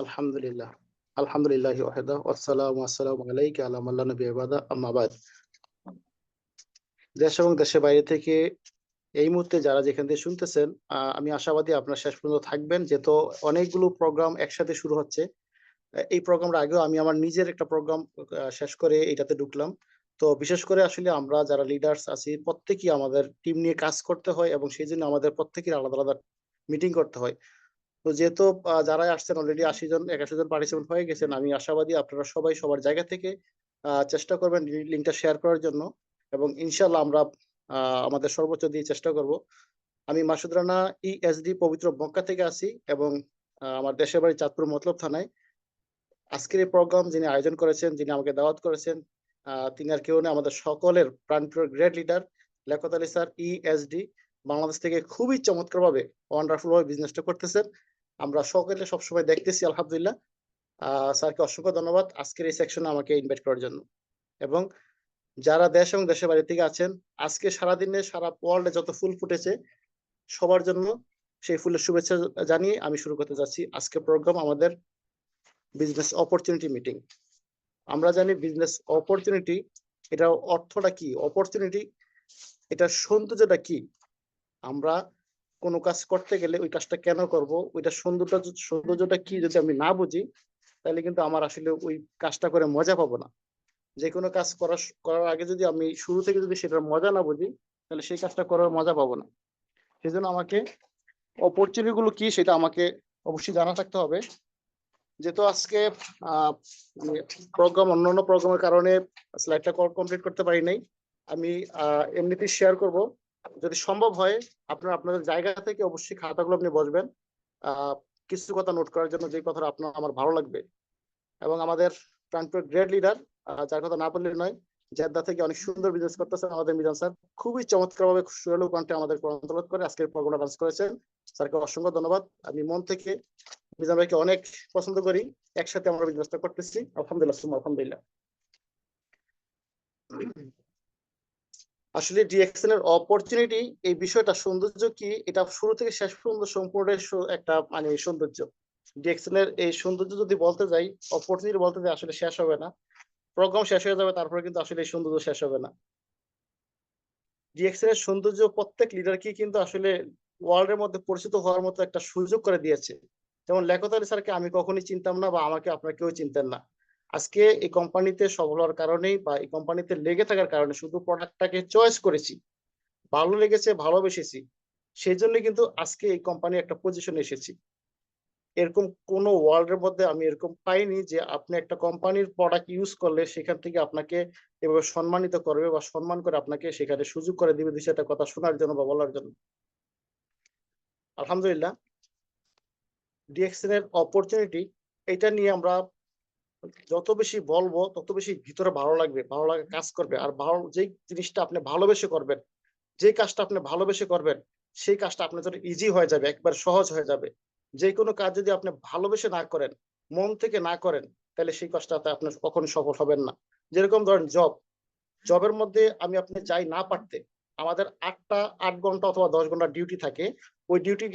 আলহামদুলিল্লাহ আলহামদুলিল্লাহ ওয়াহদা ওয়াসসালামু আসসালামু আলাইকা আলা মান লা নাবিয়্যা বা'দা আম্মা বা'দ। দেশ এবং দেশের বাইরে থেকে এই মুহূর্তে যারা যেখান থেকে শুনতেছেন, আমি আশাবাদী আপনারা শেষ পর্যন্ত থাকবেন। যেহেতু অনেকগুলো প্রোগ্রাম একসাথে শুরু হচ্ছে। এই প্রোগ্রামটা আগেও আমি আমার নিজের একটা প্রোগ্রাম শেষ করে এটাতে ঢুকলাম। তো বিশেষ করে আসলে আমরা যারা লিডার্স আছি প্রত্যেকেই আমাদের টিম নিয়ে কাজ করতে হয় এবং সেইজন্য আমাদের প্রত্যেকের আলাদা, আলাদা মিটিং করতে হয়। তো যেহেতু যারাই আসছেন অলরেডি ৮০ জন ৮১ জন পার্টিসিপেন্ট হয়ে গেছেন। আমি আশাবাদী আপনারা সবাই সবার জায়গা থেকে চেষ্টা করবেন লিঙ্কটা শেয়ার করার জন্য এবং ইনশাআল্লাহ আমরা আমাদের সর্বোচ্চ দিয়ে চেষ্টা করব। আমি মাসুদ রানা ইএসডি পবিত্র মক্কা থেকে আসি এবং আমার দেশের বাড়ি চাঁদপুর মতলব থানায়। আজকের এই প্রোগ্রাম যিনি আয়োজন করেছেন, যিনি আমাকে দাওয়াত করেছেন, তিনি আর কেউ না আমাদের সকলের প্রাণপ্রিয় great leader Liaquat Ali sir ESD. Bangladesh থেকে খুবই চমৎকারভাবে ওয়ান্ডারফুল ভাবে বিজনেসটা করতেছেন। আমরা সকলে সবসময় দেখতেছি আলহামদুলিল্লাহ। স্যারকে অসংখ্য ধন্যবাদ আজকের এই সেকশনে আমাকে ইনভাইট করার জন্য। এবং যারা দেশ এবং দেশের বাইরে থেকে আছেন, আজকে সারাদিনে সারা ওয়ার্ল্ডে যত ফুল ফুটেছে সবার জন্য সেই ফুলের শুভেচ্ছা জানিয়ে আমি শুরু করতে যাচ্ছি আজকের প্রোগ্রাম আমাদের বিজনেস অপরচুনিটি মিটিং। আমরা জানি বিজনেস অপরচুনিটি এটা অর্থটা কি, অপরচুনিটি এটা সৌন্দর্যটা কি। আমরা কোনো কাজ করতে গেলে ওই কাজটা কেন করব, ওইটা সৌন্দর্যটা কি যদি আমি না বুঝি, তাহলে কিন্তু আমার আসলে ওই কাজটা করে মজা পাবো না। যে কোনো কাজ করার আগে যদি আমি শুরু থেকে যদি সেটার মজা না বুঝি, তাহলে সেই কাজটা করার মজা পাবো না। সেজন্য আমাকে অপরচুনিটি গুলো কি সেটা আমাকে অবশ্যই জানা থাকতে হবে। যেহেতু আজকে প্রোগ্রাম অন্যান্য প্রোগ্রামের কারণে স্লাইডটা কমপ্লিট করতে পারি নাই, আমি এমনিতেই শেয়ার করব। যদি সম্ভব হয় আপনারা আপনাদের জায়গা থেকে অবশ্যই খাতাগুলো আপনি বসবেন কিছু কথা নোট করার জন্য, যে কথাটা আপনার আমার ভালো লাগবে। এবং আমাদের প্রাণপ্রিয় গ্রেট লিডার, যার কথা না বললে নয়, জেদ্দা থেকে অনেক সুন্দর বিজনেস করতেছেন আমাদের মিজান স্যার। খুবই চমৎকার ভাবে সুরেলু কণ্ঠে আমাদের কোরআন তেলাওয়াত করে আজকের প্রোগ্রামটা লঞ্চ করেছেন। স্যারকে অসংখ্য ধন্যবাদ। আমি মন থেকে মিজান ভাইকে অনেক পছন্দ করি। একসাথে আমরা বিজনেসটা করতেছি আলহামদুলিল্লাহ সুম্মা আলহামদুলিল্লাহ। আসলে ডিএক্সএন এর অপরচুনিটি এই বিষয়টা সৌন্দর্য কি, এটা শুরু থেকে শেষ পর্যন্ত সম্পূর্ণ একটা মানে সৌন্দর্য। ডিএক্সএন এর এই সৌন্দর্য যদি বলতে যাই, অপরচুনিটি বলতে যাই, আসলে শেষ হবে না। প্রোগ্রাম শেষ হয়ে যাবে, তারপরে কিন্তু আসলে এই সৌন্দর্য শেষ হবে না। ডিএক্সএন এর সৌন্দর্য প্রত্যেক লিডারকে কিন্তু আসলে ওয়ার্ল্ডের মধ্যে পরিচিত হওয়ার মতো একটা সুযোগ করে দিয়েছে। যেমন লিয়াকত আলী স্যারকে আমি কখনোই চিনতাম না, বা আমাকে আপনারা কেউ চিনতেন না। আজকে এই কোম্পানিতে সফল হওয়ার কারণেই বা এই কোম্পানিতে লেগে থাকার কারণে শুধু প্রোডাক্টটাকে চয়েস করেছি, ভালো লেগেছে, ভালোবেসেছি, সেই জন্য কিন্তু আজকে এই কোম্পানি একটা পজিশনে এসেছি। এরকম কোন ওয়ার্ল্ডের মধ্যে আমি এরকম পাইনি যে আপনি একটা কোম্পানির প্রোডাক্ট ইউজ করলে সেখান থেকে আপনাকে এভাবে সম্মানিত করবে বা সম্মান করে আপনাকে সেখানে সুযোগ করে দিবে দুই চারটা কথা শোনার জন্য বা বলার জন্য। আলহামদুলিল্লাহ, ডিএক্সএন এর অপরচুনিটি এটা নিয়ে আমরা যত বেশি বলবো তত বেশি ভিতরে ভালো লাগবে, ভালো লাগে কাজ করবে। আর ভালো যেই জিনিসটা আপনি ভালোবেসে করবেন, যে কাজটা আপনি ভালোবেসে করবেন, সেই কাজটা আপনার জন্য ইজি হয়ে যাবে, একবার সহজ হয়ে যাবে। যে কোনো কাজ যদি আপনি ভালোবেসে না করেন, মন থেকে না করেন, তাহলে সেই কাজটাতে আপনি কখনো সফল হবেন না। যেরকম ধরেন জবের মধ্যে আমি আপনি চাই না পারতে, আমাদের ৮ ঘন্টা অথবা ১০ ঘন্টা ডিউটি থাকে। ওই ডিউটি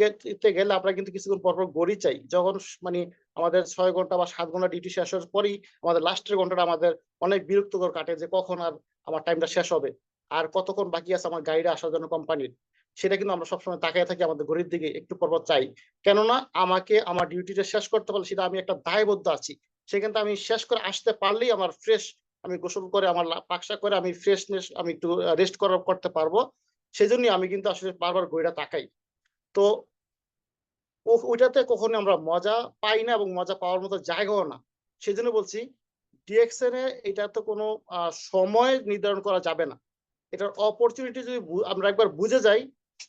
তে গেলে আমরা কিন্তু কিছুক্ষণ পর গড়ি চাই। যখন মানে আমাদের ৬ ঘন্টা বা ৭ ঘন্টা ডিউটি শেষ হওয়ার পরেই আমাদের লাস্টের ঘন্টাটা আমাদের অনেক বিরক্তকর কাটে, যে কখন আর আমার টাইমটা শেষ হবে, আর কতক্ষণ বাকি আছে আমার গাড়িটা আসার জন্য কোম্পানির। সেটা কিন্তু আমরা সবসময় তাকিয়ে থাকি আমাদের ঘড়ির দিকে, একটু পর চাই। কেননা আমাকে আমার ডিউটিটা শেষ করতে পারলে সেটা আমি একটা দায়বদ্ধ আছি। সেখানে আমি শেষ করে আসতে পারলেই আমার ফ্রেশ, আমি গোসল করে আমার পাকশাক করে আমি ফ্রেশনেস আমি একটু রেস্ট করতে পারবো। সেজন্যই আমি কিন্তু আসলে বারবার ঘড়িটা তাকাই। তো ওইটাতে কখনো আমরা মজা পাই না এবং মজা পাওয়ার মতো জায়গাও না। সেজন্য বলছি ডিএক্সএন এ এটা তো কোনো সময় নির্ধারণ করা যাবে না। এটার অপরচুনিটি যদি আমরা একবার বুঝে যাই,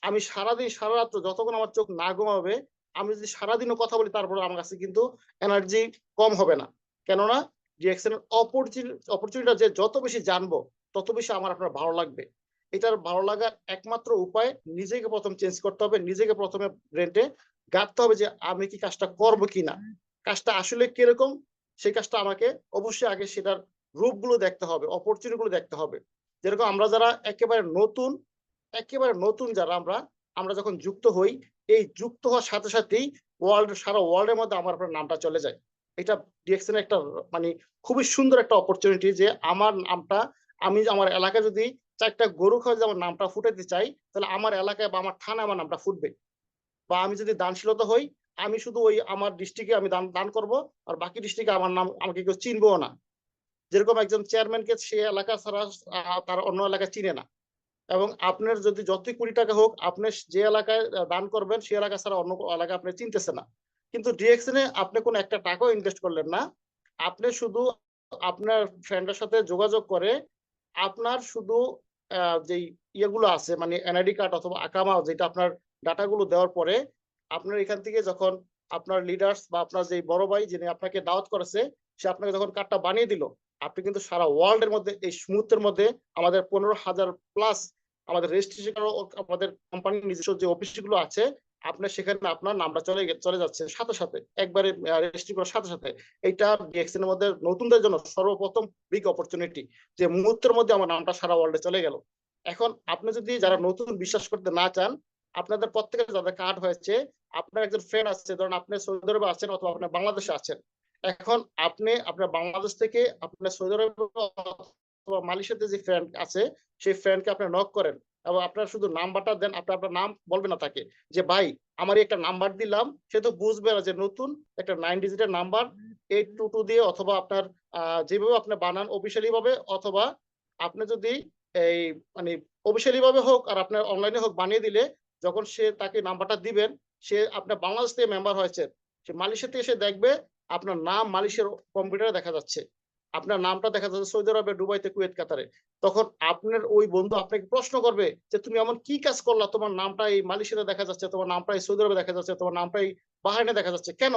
আমি সারাদিন সারারাত্র যতক্ষণ আমার চোখ না ঘুমাবে, আমি যদি সারাদিনও কথা বলি তারপরে আমার কাছে কিন্তু এনার্জি কম হবে না। কেননা ডিএক্সএন এর অপরচুনিটিটা যে যত বেশি জানবো, তত বেশি আমার আপনার ভালো লাগবে। এটার ভালো লাগার একমাত্র উপায় নিজেকে ১ম চেঞ্জ করতে হবে। নিজেকে ১ম এ ব্রেইনে গাঁথতে হবে যে আমি কি কাজটা করব কিনা? কাজটা আসলে কিরকম? সেই কাজটা আমাকে অবশ্যই আগে সেটার রূপগুলো দেখতে হবে, অপরচুনিটি গুলো দেখতে হবে। যেরকম আমরা যারা একেবারে নতুন যারা আমরা যখন যুক্ত হই, এই যুক্ত হওয়ার সাথে সাথেই সারা ওয়ার্ল্ডের মধ্যে আমার আপনার নামটা চলে যায়। এটা ডিএক্সএন একটা মানে খুবই সুন্দর একটা অপরচুনিটি যে আমার নামটা, আমি আমার এলাকায় যদি 4টা গরু খাওয়া যদি আমার নামটা ফুটাইতে চাই, তাহলে আমার এলাকায় বা আমার থানায় আমার নামটা ফুটবে। বা আমি যদি দানশীলতা হই, আমি শুধু ওই আমার ডিস্ট্রিক্টে আমি দান দান করব, আর বাকি ডিস্ট্রিক্টে আমার নাম আমাকে কেউ চিনবেও না। যেরকম একজন চেয়ারম্যানকে সে এলাকা ছাড়া তার অন্য এলাকায় চিনে না। এবং আপনার যদি যতই কোটি টাকা হোক, আপনি যে এলাকায় দান করবেন সেই এলাকা ছাড়া অন্য এলাকা আপনি চিনতেছে না। কিন্তু ডিএক্সএন এ আপনি কোনো একটা টাকাও ইনভেস্ট করলেন না। আপনি শুধু আপনার ফ্রেন্ডের সাথে যোগাযোগ করে আপনার শুধু যেই ইয়েগুলো আছে মানে এনআইডি কার্ড অথবা আকামা যেটা আপনার ডাটাগুলো দেওয়ার পরে আপনার এখান থেকে যখন আপনার লিডার্স বা আপনার যে বড় ভাই যিনি আপনাকে দাওয়াত করেছে, সে আপনাকে যখন কার্ডটা বানিয়ে দিল, আপনি কিন্তু সারা ওয়ার্ল্ড এর মধ্যে এই মুহূর্তের মধ্যে আমাদের 15,000 প্লাস আমাদের রেজিস্ট্রেশন আমাদের কোম্পানির নিজস্ব যে অফিসগুলো আছে, আপনার সেখানে আপনার নামটা চলে যাচ্ছে সাথে সাথে একবারে রেজিস্ট্রি করার সাথে সাথে। এইটা ডিএক্সএন এর মধ্যে নতুনদের জন্য সর্বপ্রথম বিগ অপরচুনিটি যে মুহূর্তের মধ্যে আমার নামটা সারা ওয়ার্ল্ডে চলে গেল। এখন আপনি যদি যারা নতুন বিশ্বাস করতে না চান, আপনাদের প্রত্যেকের যাদের কার্ড হয়েছে, আপনার একজন ফ্রেন্ড আছে, ধরুন আপনি সৌদি আরবে আছেন অথবা আপনি বাংলাদেশে আছেন। এখন আপনি আপনার বাংলাদেশ থেকে আপনার সৌদি আরবে অথবা মালয়েশিয়াতে যে ফ্রেন্ড আছে, সেই ফ্রেন্ডকে আপনি নক করেন এবং আপনার শুধু নাম্বারটা দেন। আপনি আপনার নাম বলবেন না তাকে যে ভাই আমার একটা নাম্বার দিলাম, সে তো বুঝবে না যে নতুন একটা 9 ডিজিটের নাম্বার 822 দিয়ে, অথবা আপনার যেভাবে আপনি বানান অফিসিয়ালি ভাবে, অথবা আপনি যদি এই মানে অফিসিয়ালি ভাবে হোক আর আপনার অনলাইনে হোক বানিয়ে দিলে, যখন সে তাকে নাম্বারটা দিবেন, সে আপনার বাংলাদেশ থেকে মেম্বার হয়েছে, সে মালয়েশিয়াতে এসে দেখবে আপনার নাম মালয়েশিয়ার কম্পিউটারে দেখা যাচ্ছে, আপনার নামটা দেখা যাচ্ছে সৌদি আরবে, দুবাইতে, কুয়েত, কাতারে। তখন আপনার ওই বন্ধু আপনাকে প্রশ্ন করবে যে তুমি এমন কি কাজ করলা, তোমার নামটা এই মালয়েশিয়াতে দেখা যাচ্ছে, তোমার নামটা এই সৌদি আরবে দেখা যাচ্ছে, তোমার নামটা এই বাহরাইনে দেখা যাচ্ছে কেন?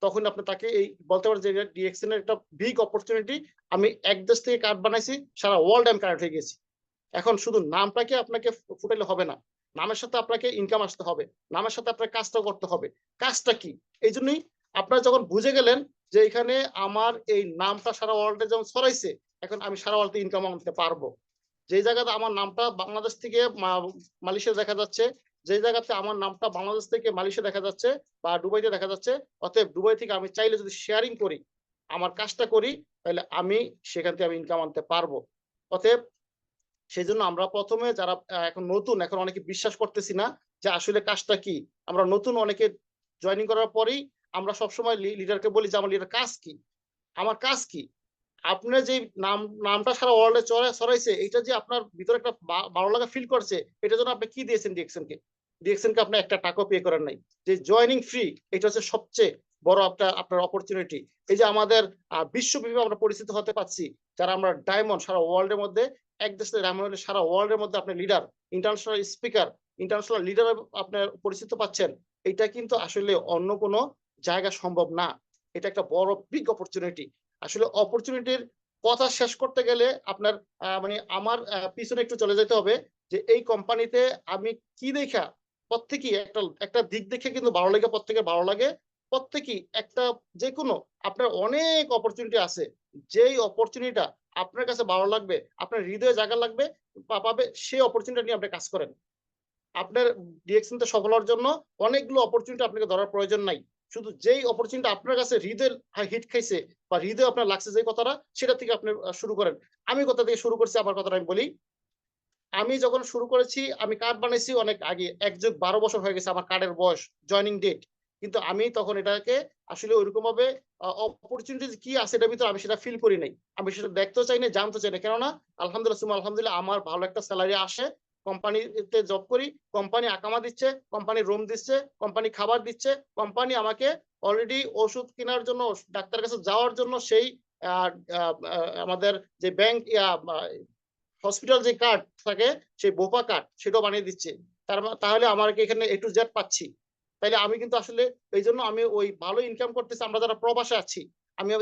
তখন আপনি তাকে এই বলতে পারেন যে ডিএক্সএন এর একটা বিগ অপরচুনিটি। আমি এক দেশ থেকে কার্ড বানাইছি, সারা ওয়ার্ল্ড আমি কানেক্ট হয়ে গেছি। এখন শুধু নামটাকে আপনাকে ফুটাইলে হবে না, নামের সাথে আপনাকে ইনকাম আসতে হবে, নামের সাথে আপনার কাজটা করতে হবে। কাজটা কি? এই জন্যই আপনারা যখন বুঝে গেলেন যে এখানে আমার এই নামটা সারা ওয়ার্ল্ডে যেমন ছড়াইছে, এখন আমি সারা ওয়ার্ল্ডে ইনকাম আনতে পারবো। যে জায়গাতে আমার নামটা বাংলাদেশ থেকে মালয়েশিয়া দেখা যাচ্ছে, যে জায়গাতে আমার নামটা বাংলাদেশ থেকে মালয়েশিয়া দেখা যাচ্ছে বা দুবাইতে দেখা যাচ্ছে, অতএব দুবাই থেকে আমি চাইলে যদি শেয়ারিং করি, আমার কাজটা করি, তাহলে আমি সেখান থেকে আমি ইনকাম আনতে পারবো। অতএব সেই জন্য আমরা প্রথমে যারা এখন নতুন, এখন অনেকে বিশ্বাস করতেছি না যে আসলে কাজটা কি। আমরা নতুন অনেকে জয়েনিং করার পরেই আমরা সবসময় লিডারকে বলি যে আমার লিডার কাজ কি, আমার কাজ কি। আপনার যে নামটা সারা ওয়ার্ল্ডে ছড়াইছে, এটা যে আপনার ভিতরে একটা ভালো লাগা ফিল করছে, এটার জন্য আপনি কি দিয়েছেন ডিএক্সএন কে? ডিএক্সএন কে আপনি একটা টাকাও পে করেন নাই। যে জয়েনিং ফ্রি, এটা হচ্ছে সবচেয়ে বড় আপনার অপরচুনিটি। এই যে আমাদের বিশ্বব্যাপী আমরা পরিচিত হতে পারছি, যারা আমরা ডায়মন্ড সারা ওয়ার্ল্ডের মধ্যে, এক দেশের ডায়মন্ড সারা ওয়ার্ল্ডের মধ্যে আপনি leader, international speaker, international leader আপনি পরিচিত পাচ্ছেন। এটা কিন্তু আসলে অন্য কোনো জায়গা সম্ভব না। এটা একটা বড় বিগ অপরচুনিটি। আসলে অপরচুনিটির কথা শেষ করতে গেলে আপনার মানে আমার পিছনে একটু চলে যেতে হবে যে এই কোম্পানিতে আমি কি দেখা প্রত্যেকেই একটা একটা দিক দেখে কিন্তু ভালো লাগে, প্রত্যেকের ভালো লাগে। প্রত্যেকেই একটা যেকোনো আপনার অনেক অপরচুনিটি আছে। যেই অপরচুনিটিটা আপনার কাছে ভালো লাগবে, আপনার হৃদয়ে জায়গা লাগবে পাবে, সেই অপরচুনিটি নিয়ে আপনি কাজ করেন। আপনার ডিএক্সএন তে সফল হওয়ার জন্য অনেকগুলো অপরচুনিটি আপনাকে ধরার প্রয়োজন নাই। শুধু যেই অপরচুনিটি আপনার কাছে হৃদয়ের হিট খাইছে বা হৃদয়ে আপনার লাগছে যে কথাটা, সেটা থেকে আপনি শুরু করেন। আমি কোথা থেকে শুরু করছি, আমার কথাটা আমি বলি। আমি যখন শুরু করেছি, আমি কার্ড বানাইছি অনেক আগে। ১ যোগ ১২ বছর হয়ে গেছে আমার কার্ডের বয়স, জয়েনিং ডেট। কিন্তু আমি তখন এটাকে আসলে ঐরকমভাবে অপরচুনিটি কি আছে এটার ভিতরে আমি সেটা ফিল করি নাই। আমি সেটা দেখতেও চাই নাই, জানতেও চাই না। কেননা আলহামদুলিল্লাহ সুম্মা আলহামদুলিল্লাহ আমার ভালো একটা সেলারি আসে। কোম্পানিতে জব করি। কোম্পানি আকামা দিচ্ছে, কোম্পানি রুম দিচ্ছে, কোম্পানি খাবার দিচ্ছে। কোম্পানি আমাকে অলরেডি ওষুধ কেনার জন্য, ডাক্তারের কাছে যাওয়ার জন্য সেই আ আ আ আমাদের যে ব্যাংক হসপিটাল যে কার্ড থাকে, সেই বোপা কার্ড সেটাও বানিয়ে দিচ্ছে। তাহলে আমার কি এখানে A to Z পাচ্ছি। তাইলে আমি কিন্তু আসলে এইজন্য আমি ওই ভালো ইনকাম করতেছি আমরা যারা প্রবাসে আছি।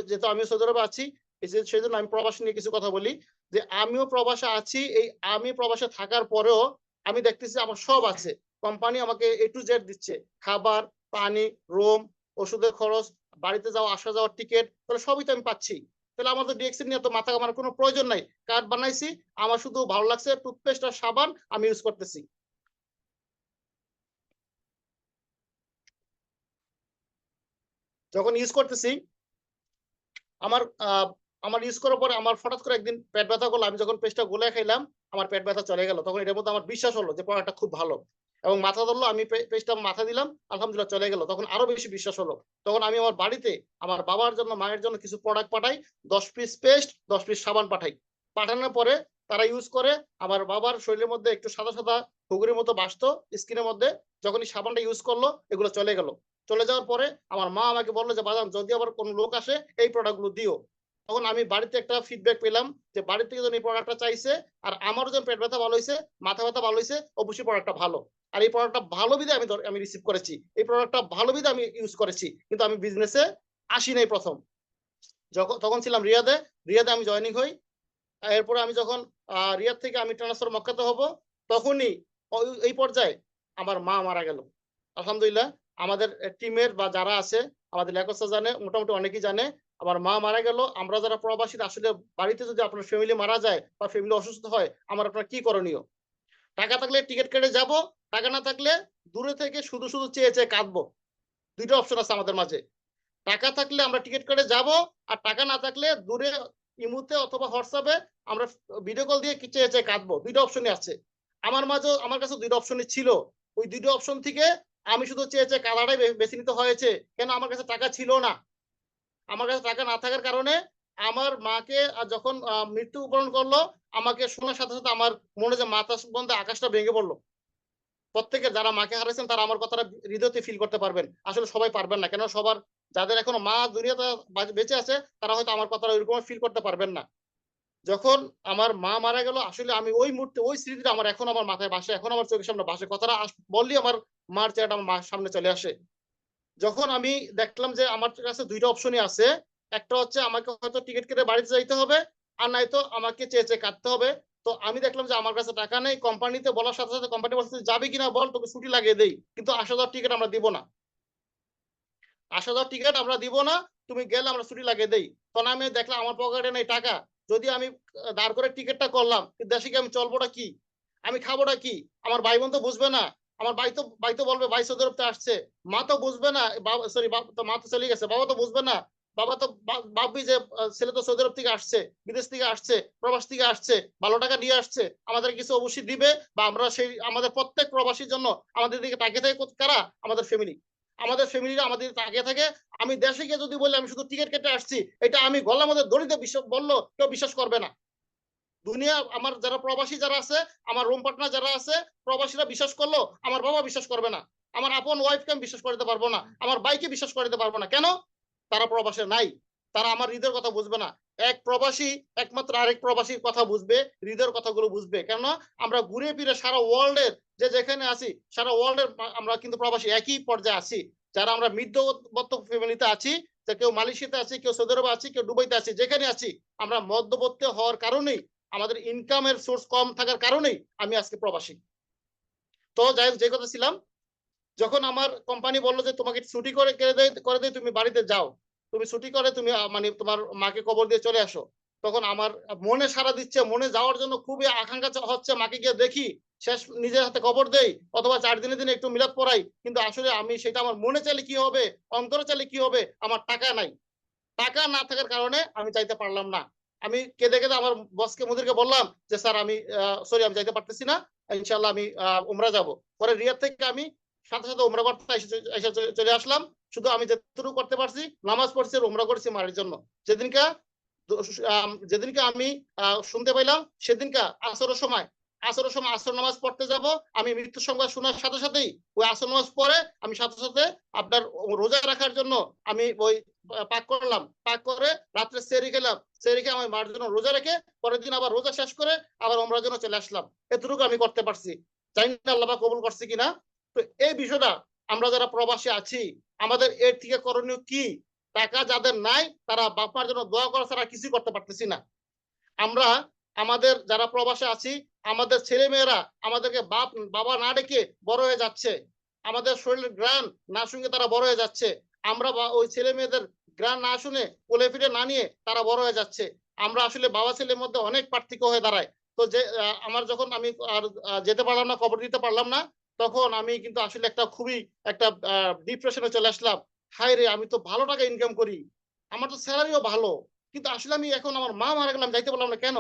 যেহেতু আমিও সৌদি আরবে আছি, সেজন্য আমি প্রবাস নিয়ে কিছু কথা বলি। যে আমিও প্রবাসে আছি। আমি প্রবাসে থাকার পরেও আমি দেখতেছি আমার সব আছে। কোম্পানি আমাকে A to Z দিচ্ছে। খাবার, পানি, রুম, ওষুধের খরচ, বাড়িতে যাওয়া আসা যাওয়ার টিকেট, তাহলে সবই তো আমি পাচ্ছি। তাহলে আমার তো ডিএক্সএন নিয়ে তো মাথা ঘামানোর কোনো প্রয়োজন নাই। কার্ড বানাইছি, আমার শুধু ভালো লাগছে টুথপেস্ট আর সাবান আমি ইউজ করতেছি। যখন ইউজ করতেছি আমার আমার ইউজ করার পরে আমার হঠাৎ করে একদিন পেট ব্যথা করলো। আমি যখন পেস্টটা গুলে খাইলাম, আমার পেট ব্যথা চলে গেল। তখন এটার মধ্যে আমার বিশ্বাস হলো যে প্রোডাক্টটা খুব ভালো। এবং মাথা ধরলো, আমি পেস্টটা মাথায় দিলাম, আলহামদুলিল্লাহ চলে গেল। তখন আরো বেশি বিশ্বাস হলো। তখন আমি আমার বাড়িতে আমার বাবার জন্য, মায়ের জন্য কিছু প্রোডাক্ট পাঠাই। ১০ পিস পেস্ট, ১০ পিস সাবান পাঠাই। পাঠানোর পরে তারা ইউজ করে। আমার বাবার শরীরের মধ্যে একটু সাদা, সাদা ঘুঘুরের মতো বাসতো স্কিনের মধ্যে। যখনই সাবানটা ইউজ করলো, এগুলো চলে গেল। চলে যাওয়ার পরে আমার মা আমাকে বলল যে, "বাজান, যদি আবার কোন লোক আসে এই প্রোডাক্ট গুলো দিও।" তখন আমি বাড়িতে একটা ফিডব্যাক পেলাম যে বাড়ি থেকে যখন এই প্রোডাক্টটা চাইছে, আর আমারও যখন পেট ব্যথা ভালো হইছে, মাথা ব্যথা ভালো হইছে, অবশ্যই প্রোডাক্টটা ভালো। আর এই প্রোডাক্টটা ভালো বিধায় আমি রিসিভ করেছি। এই প্রোডাক্টটা ভালো বিধায় আমি ইউজ করেছি। কিন্তু আমি বিজনেসে আসি নাই ১ম। তখন ছিলাম রিয়াদে। রিয়াদে আমি জয়েনিং হই। এরপরে আমি যখন রিয়াদ থেকে আমি ট্রান্সফার মক্কাতে হব, তখনই এই পর্যায়ে আমার মা মারা গেল। আলহামদুলিল্লাহ আমাদের টিমের বা যারা আছে, আমাদের লেকোসা জানে, মোটামুটি অনেকেই জানে। আমার মা মারা গেল। আমরা যারা প্রবাসী, আসলে বাড়িতে যদি আপনার ফ্যামিলি মারা যায় বা ফ্যামিলি অসুস্থ হয়, আপনার কি করণীয়? টাকা থাকলে টিকেট কেটে যাবো, টাকা না থাকলে দূরে থেকে শুধু, শুধু চেয়ে, চেয়ে কাঁদবো। ২ টা অপশন আছে আমাদের মাঝে। টাকা থাকলে আমরা টিকেট কেটে যাবো, আর টাকা না থাকলে দূরে ইমুতে অথবা হোয়াটসঅ্যাপে আমরা ভিডিও কল দিয়ে চেয়ে, চেয়ে কাঁদবো। ২ টা অপশনই আছে। আমার কাছে ২ টা অপশনই ছিল। ওই ২ টা অপশন থেকে আমি শুধু চেয়ে, চেয়ে কাঁদাটাই বেছে নিতে হয়েছে। কেন? আমার কাছে টাকা ছিল না। আমার কাছে টাকা না থাকার কারণে আমার মাকে যখন মৃত্যুবরণ করলো, আমাকে শোনার সাথে, সাথে আমার মনে যে মাথা মধ্যে আকাশটা ভেঙে পড়ল। প্রত্যেকে যারা মাকে হারাইছেন তারা আমার কথাটা হৃদয়তে ফিল করতে পারবেন। আসলে সবাই পারবেন না। কেন? সবার যাদের এখনো মা দুনিয়াতে বেঁচে আছে, তারা হয়তো আমার কথাটা ওইরকম ফিল করতে পারবেন না। যখন আমার মা মারা গেল, আসলে আমি ওই মুহূর্তে ওই স্মৃতিটা আমার এখনো আমার মাথায় ভাসে, এখনো আমার চোখের সামনে ভাসে। কথাটা বললেই আমার মার চেহারাটা আমার সামনে চলে আসে। যখন আমি দেখলাম যে আমার কাছে ২ টা অপশনই আছে। একটা হচ্ছে আমাকে হয়তো টিকেট কেটে বাড়িতে যাইতে হবে, আর নয়তো আমাকে চেয়ে, চেয়ে কাঁদতে হবে। তো আমি দেখলাম যে আমার কাছে টাকা নেই। কোম্পানিতে বলার সাথে, সাথে কোম্পানি বলছে, "যাবি কিনা বল, তোকে ছুটি লাগিয়ে দেই। কিন্তু আসা যাওয়ার টিকেট আমরা দিব না। আসা যাওয়ার টিকেট আমরা দিব না। তুমি গেলে আমরা ছুটি লাগিয়ে দেই।" তখন আমি দেখলাম আমার পকেটে নেই টাকা। যদি আমি দাঁড় করে টিকেটটা করলাম, দেশে গিয়ে আমি চলবোটা কি? আমি খাবোটা কি? আমার ভাই-বোন তো বুঝবে না। আমার ভাই তো বলবে, "ভাই সৌদি আরব থেকে আসছে।" মা তো বুঝবে না। সরি, মা তো চলে গেছে। বাবা তো বুঝবে না। বাবা তো ভাববে যে ছেলে তো সৌদি আরব থেকে আসছে, বিদেশ থেকে আসছে, প্রবাস থেকে আসছে, ভালো টাকা নিয়ে আসছে। আমাদের কিছু অবশ্যই দিবে, বা আমরা আমাদের প্রত্যেক প্রবাসীর জন্য আমাদের দিকে তাকিয়ে থাকে কারা? আমাদের ফ্যামিলি। আমাদের ফ্যামিলিরা আমাদের দিকে তাকিয়ে থাকে। আমি দেশে গিয়ে যদি বলি আমি শুধু টিকেট কেটে আসছি, এটা আমি গলার মধ্যে দড়ি দিয়ে বললেও কেউ বিশ্বাস করবে না। দুনিয়া আমার যারা প্রবাসী যারা আছে, আমার রুম পার্টনার যারা আছে, প্রবাসীরা বিশ্বাস করলো, আমার বাবা বিশ্বাস করবে না। আমার আপন ওয়াইফকে আমি বিশ্বাস করাতে পারবো না। আমার ভাইকে বিশ্বাস করাতে পারবো না। কেন? তারা প্রবাসে নাই। তারা আমার হৃদয়ের কথা বুঝবে না। এক প্রবাসী একমাত্র আরেক প্রবাসীর কথা বুঝবে, হৃদয়ের কথাগুলো বুঝবে। কেননা আমরা ঘুরে ফিরে সারা ওয়ার্ল্ড এর যেখানে আছি, সারা ওয়ার্ল্ড এর আমরা কিন্তু প্রবাসী একই পর্যায়ে আছি। যারা আমরা মধ্যবর্ত ফ্যামিলিতে আছি, যে কেউ মালয়েশিয়াতে আছি, কেউ সৌদি আরবে আছি, কেউ দুবাইতে আছি, যেখানে আছি, আমরা মধ্যবর্তী হওয়ার কারণেই, আমাদের ইনকামের সোর্স কম থাকার কারণেই আমি আজকে প্রবাসী। তো যাই হোক, যে কথা ছিলাম, যখন আমার কোম্পানি বলল যে তোমাকে ছুটি করে দেই, তুমি বাড়িতে যাও। তুমি ছুটি করে তুমি মানে তোমার মাকে কবর দিয়ে চলে আসো। তখন আমার মনে সাড়া দিচ্ছে, মনে যাওয়ার জন্য খুবই আকাঙ্ক্ষা হচ্ছে, মাকে গিয়ে দেখি, শেষ নিজের হাতে কবর দেই, অথবা ৪ দিনে, দিনে একটু মিলাদ পড়াই। কিন্তু আসলে আমি সেটা আমার মনে চাইলে কি হবে, অন্তরে চাইলে কি হবে, আমার টাকা নাই। টাকা না থাকার কারণে আমি যাইতে পারলাম না। আমি কেঁদে, কেঁদে আমার মুদিরকে বললাম যে, "স্যার, আমি সরি, আমি যাইতে পারতেছি না। ইনশাআল্লাহ আমি উমরা যাবো।" পরে রিয়াদ থেকে আমি সাথে, সাথে উমরা করতে এসে চলে আসলাম। শুধু আমি যতটুকু করতে পারছি, নামাজ পড়ছি আর উমরা করেছি মায়ের জন্য। যেদিনকা যেদিনকে আমি শুনতে পাইলাম, সেদিনকা আসরের সময় আসর নামাজ পড়তে যাব। আমি মৃত্যুর সংবাদ শোনার সাথে, সাথেই ওই আসর নামাজ পড়ে আমি সাথে, সাথে আপনার রোজা রাখার জন্য আমি ওই পাক করলাম। পাক করে রাত্রে সেহরি খেলাম। সেহরি খেয়ে আমি মার জন্য রোজা রেখে পরের দিন আবার রোজা শেষ করে আবার উমরার জন্য চলে আসলাম। এতটুকু আমি করতে পারছি। জানি না আল্লাহ পাক কবুল করছে কিনা। তো এই বিষয়টা, আমরা যারা প্রবাসী আছি, আমাদের এর থেকে করণীয় কি? টাকা যাদের নাই, তারা বাপ মার জন্য দোয়া করা ছাড়া কিছুই করতে পারতেছি না। আমরা আমাদের যারা প্রবাসে আছি, আমাদের ছেলেমেয়েরা আমাদেরকে বাবা না ডেকে বড় হয়ে যাচ্ছে। আমাদের শরীরের ঘ্রাণ না শুঁকে তারা বড় হয়ে যাচ্ছে। আমরা ওই ছেলেমেয়েদের ঘ্রাণ না শুনে, কোলে পিঠে না নিয়ে তারা বড় হয়ে যাচ্ছে। আমরা আসলে বাবা ছেলের মধ্যে অনেক পার্থক্য হয়ে দাঁড়ায়। তো যে আমার যখন আমি আর যেতে পারলাম না, কবর দিতে পারলাম না, তখন আমি কিন্তু আসলে একটা খুবই একটা ডিপ্রেশনে চলে আসলাম। হায় রে, আমি তো ভালো টাকা ইনকাম করি, আমার তো স্যালারিও ভালো, কিন্তু আসলে আমি এখন আমার মা মারা গেলাম, যাইতে পারলাম না কেন?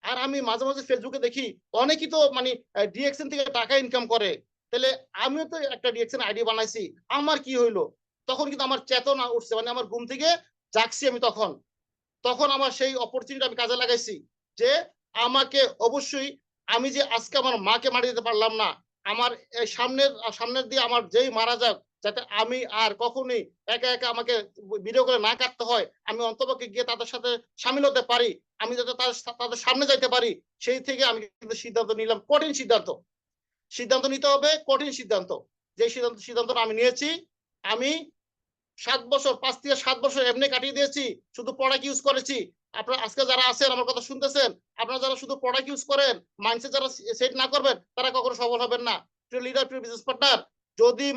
আর আমি মাঝে মাঝে ফেসবুকে দেখি অনেকেই তো মানে ডিএক্সএন থেকে টাকা ইনকাম করে, তাহলে আমিও তো একটা ডিএক্সএন আইডি বানাইছি, আমার কি হইলো? তখন কিন্তু আমার চেতনা উঠছে, মানে আমার ঘুম থেকে জাগছি আমি তখন। তখন আমার সেই অপরচুনিটি আমি কাজে লাগাইছি যে আমাকে অবশ্যই, আমি যে আজকে আমার মাকে মারি দিতে পারলাম না, আমার এই সামনের দিয়ে আমার যেই মারা যাক, যাতে আমি আর কখনোই একা একা আমাকে ভিডিও করে না কাটতে হয়, আমি অন্তপক্ষে গিয়ে তাদের সাথে সামিল হতে পারি, আমি যাতে তাদের সামনে যাইতে পারি, সেই থেকে আমি কিন্তু সিদ্ধান্ত নিলাম, কঠিন সিদ্ধান্ত। সিদ্ধান্ত নিতে হবে, কঠিন সিদ্ধান্ত। যে সিদ্ধান্তটা আমি নিয়েছি, আমি ৭ বছর, ৫ থেকে ৭ বছর এমনি কাটিয়ে দিয়েছি। শুধু প্রোডাক্ট ইউজ করেছি। আপনারা আজকে যারা আছেন আমার কথা শুনতেছেন, আপনারা যারা শুধু প্রোডাক্ট ইউজ করেন, মাইন্ডসেট যারা সেট না করবেন, তারা কখনো সফল হবেন না। প্রিয় লিডার, প্রিয় বিজনেস পার্টনার, যদি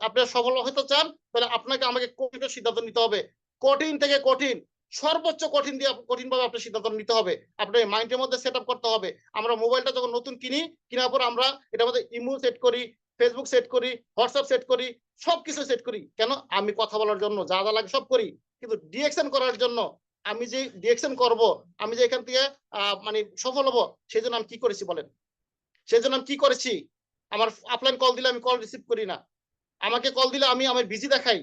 আপনি সফল হতে চান, তাহলে আপনাকে আমাকে কঠিন সিদ্ধান্ত নিতে হবে। কঠিন থেকে কঠিন, সর্বোচ্চ কঠিন দিয়ে কঠিনভাবে আপনার সিদ্ধান্ত নিতে হবে। আপনার মাইন্ডের মধ্যে সেটআপ করতে হবে। আমরা মোবাইলটা যখন নতুন কিনি, কেনার পর আমরা এটার মধ্যে ইমো সেট করি, ফেসবুক সেট করি, হোয়াটসঅ্যাপ সেট করি, সবকিছু সেট করি। কেন? আমি কথা বলার জন্য যা যা লাগে সব করি। কিন্তু ডিরেকশন করার জন্য, আমি যে ডিরেকশন করব, আমি যে এখান থেকে মানে সফল হব, সেজন্য আমি কি করেছি বলেন? সেজন্য আমি কি করেছি? আমার অফলাইন কল দিলে আমি কল রিসিভ করি না। আমাকে কল দিলে আমি আমার বিজি দেখাই।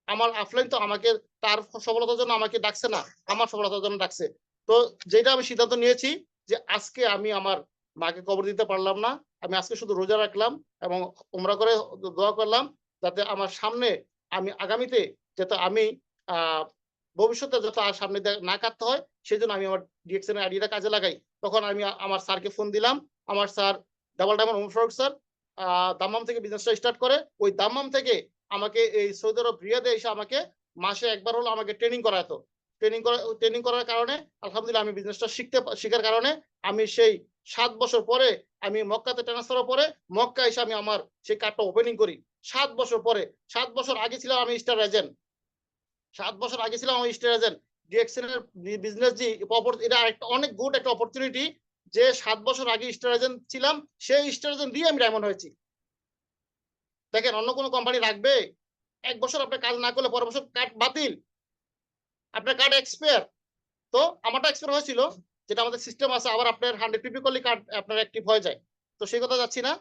আমার অফলাইন তো আমাকে তার সফলতার জন্য আমাকে ডাকছে না, আমার সফলতার জন্য ডাকছে। তো যেটা আমি সিদ্ধান্ত নিয়েছি যে আজকে আমি আমার মাকে কবর দিতে পারলাম না। আমি আজকে শুধু রোজা রাখলাম এবং উমরা করে দোয়া করলাম যাতে আমার সামনে, আমি আগামীতে যাতে আমি আ ভবিষ্যতে যাতে আর সামনে না কাটতে হয়, সেজন্য আমি আমার ডিএক্সএন এর আইডিটা কাজে লাগাই। তখন আমি আমার স্যারকে ফোন দিলাম। আমার sir double diamond Omar Faruk sir আ দাম্মাম থেকে বিজনেসটা স্টার্ট করে। ওই দাম্মাম থেকে আমাকে এই সৌদি আরব রিয়াদে এসে আমাকে মাসে একবার হলো আমাকে ট্রেনিং করাতো। ট্রেনিং করার কারণে আলহামদুলিল্লাহ আমি বিজনেসটা শিখার কারণে আমি সেই ৭ বছর পরে আমি মক্কাতে ট্রান্সফার হওয়ার পরে মক্কা এসে আমি আমার সেই কার্ডটা ওপেনিং করি। ৭ বছর পরে। ৭ বছর আগে ছিলাম আমি স্টার এজেন্ট। ৭ বছর আগে ছিলাম আমি স্টার এজেন্ট। ডিএক্সএন এর বিজনেস যে এটা আরেকটা অনেক গুড একটা অপরচুনিটি যে ৭ বছর আগে স্টার এজেন্ট ছিলাম, সেই স্টার এজেন্ট দিয়ে আমি ডায়মন্ড হয়েছি। দেখেন অন্য কোন কোম্পানি রাখবে? ১ বছর আপনার কাজ না করলে পরের বছর কার্ড বাতিল। আপনার কার্ড এক্সপায়ার। তো আমারটা এক্সপায়ার হয়েছিল। যেটা আমাদের সিস্টেম আছে, আবার আপনার 100 পিপি করলে কার্ড আপনার অ্যাক্টিভ হয়ে যায়। তো সেই কথা যাচ্ছি না।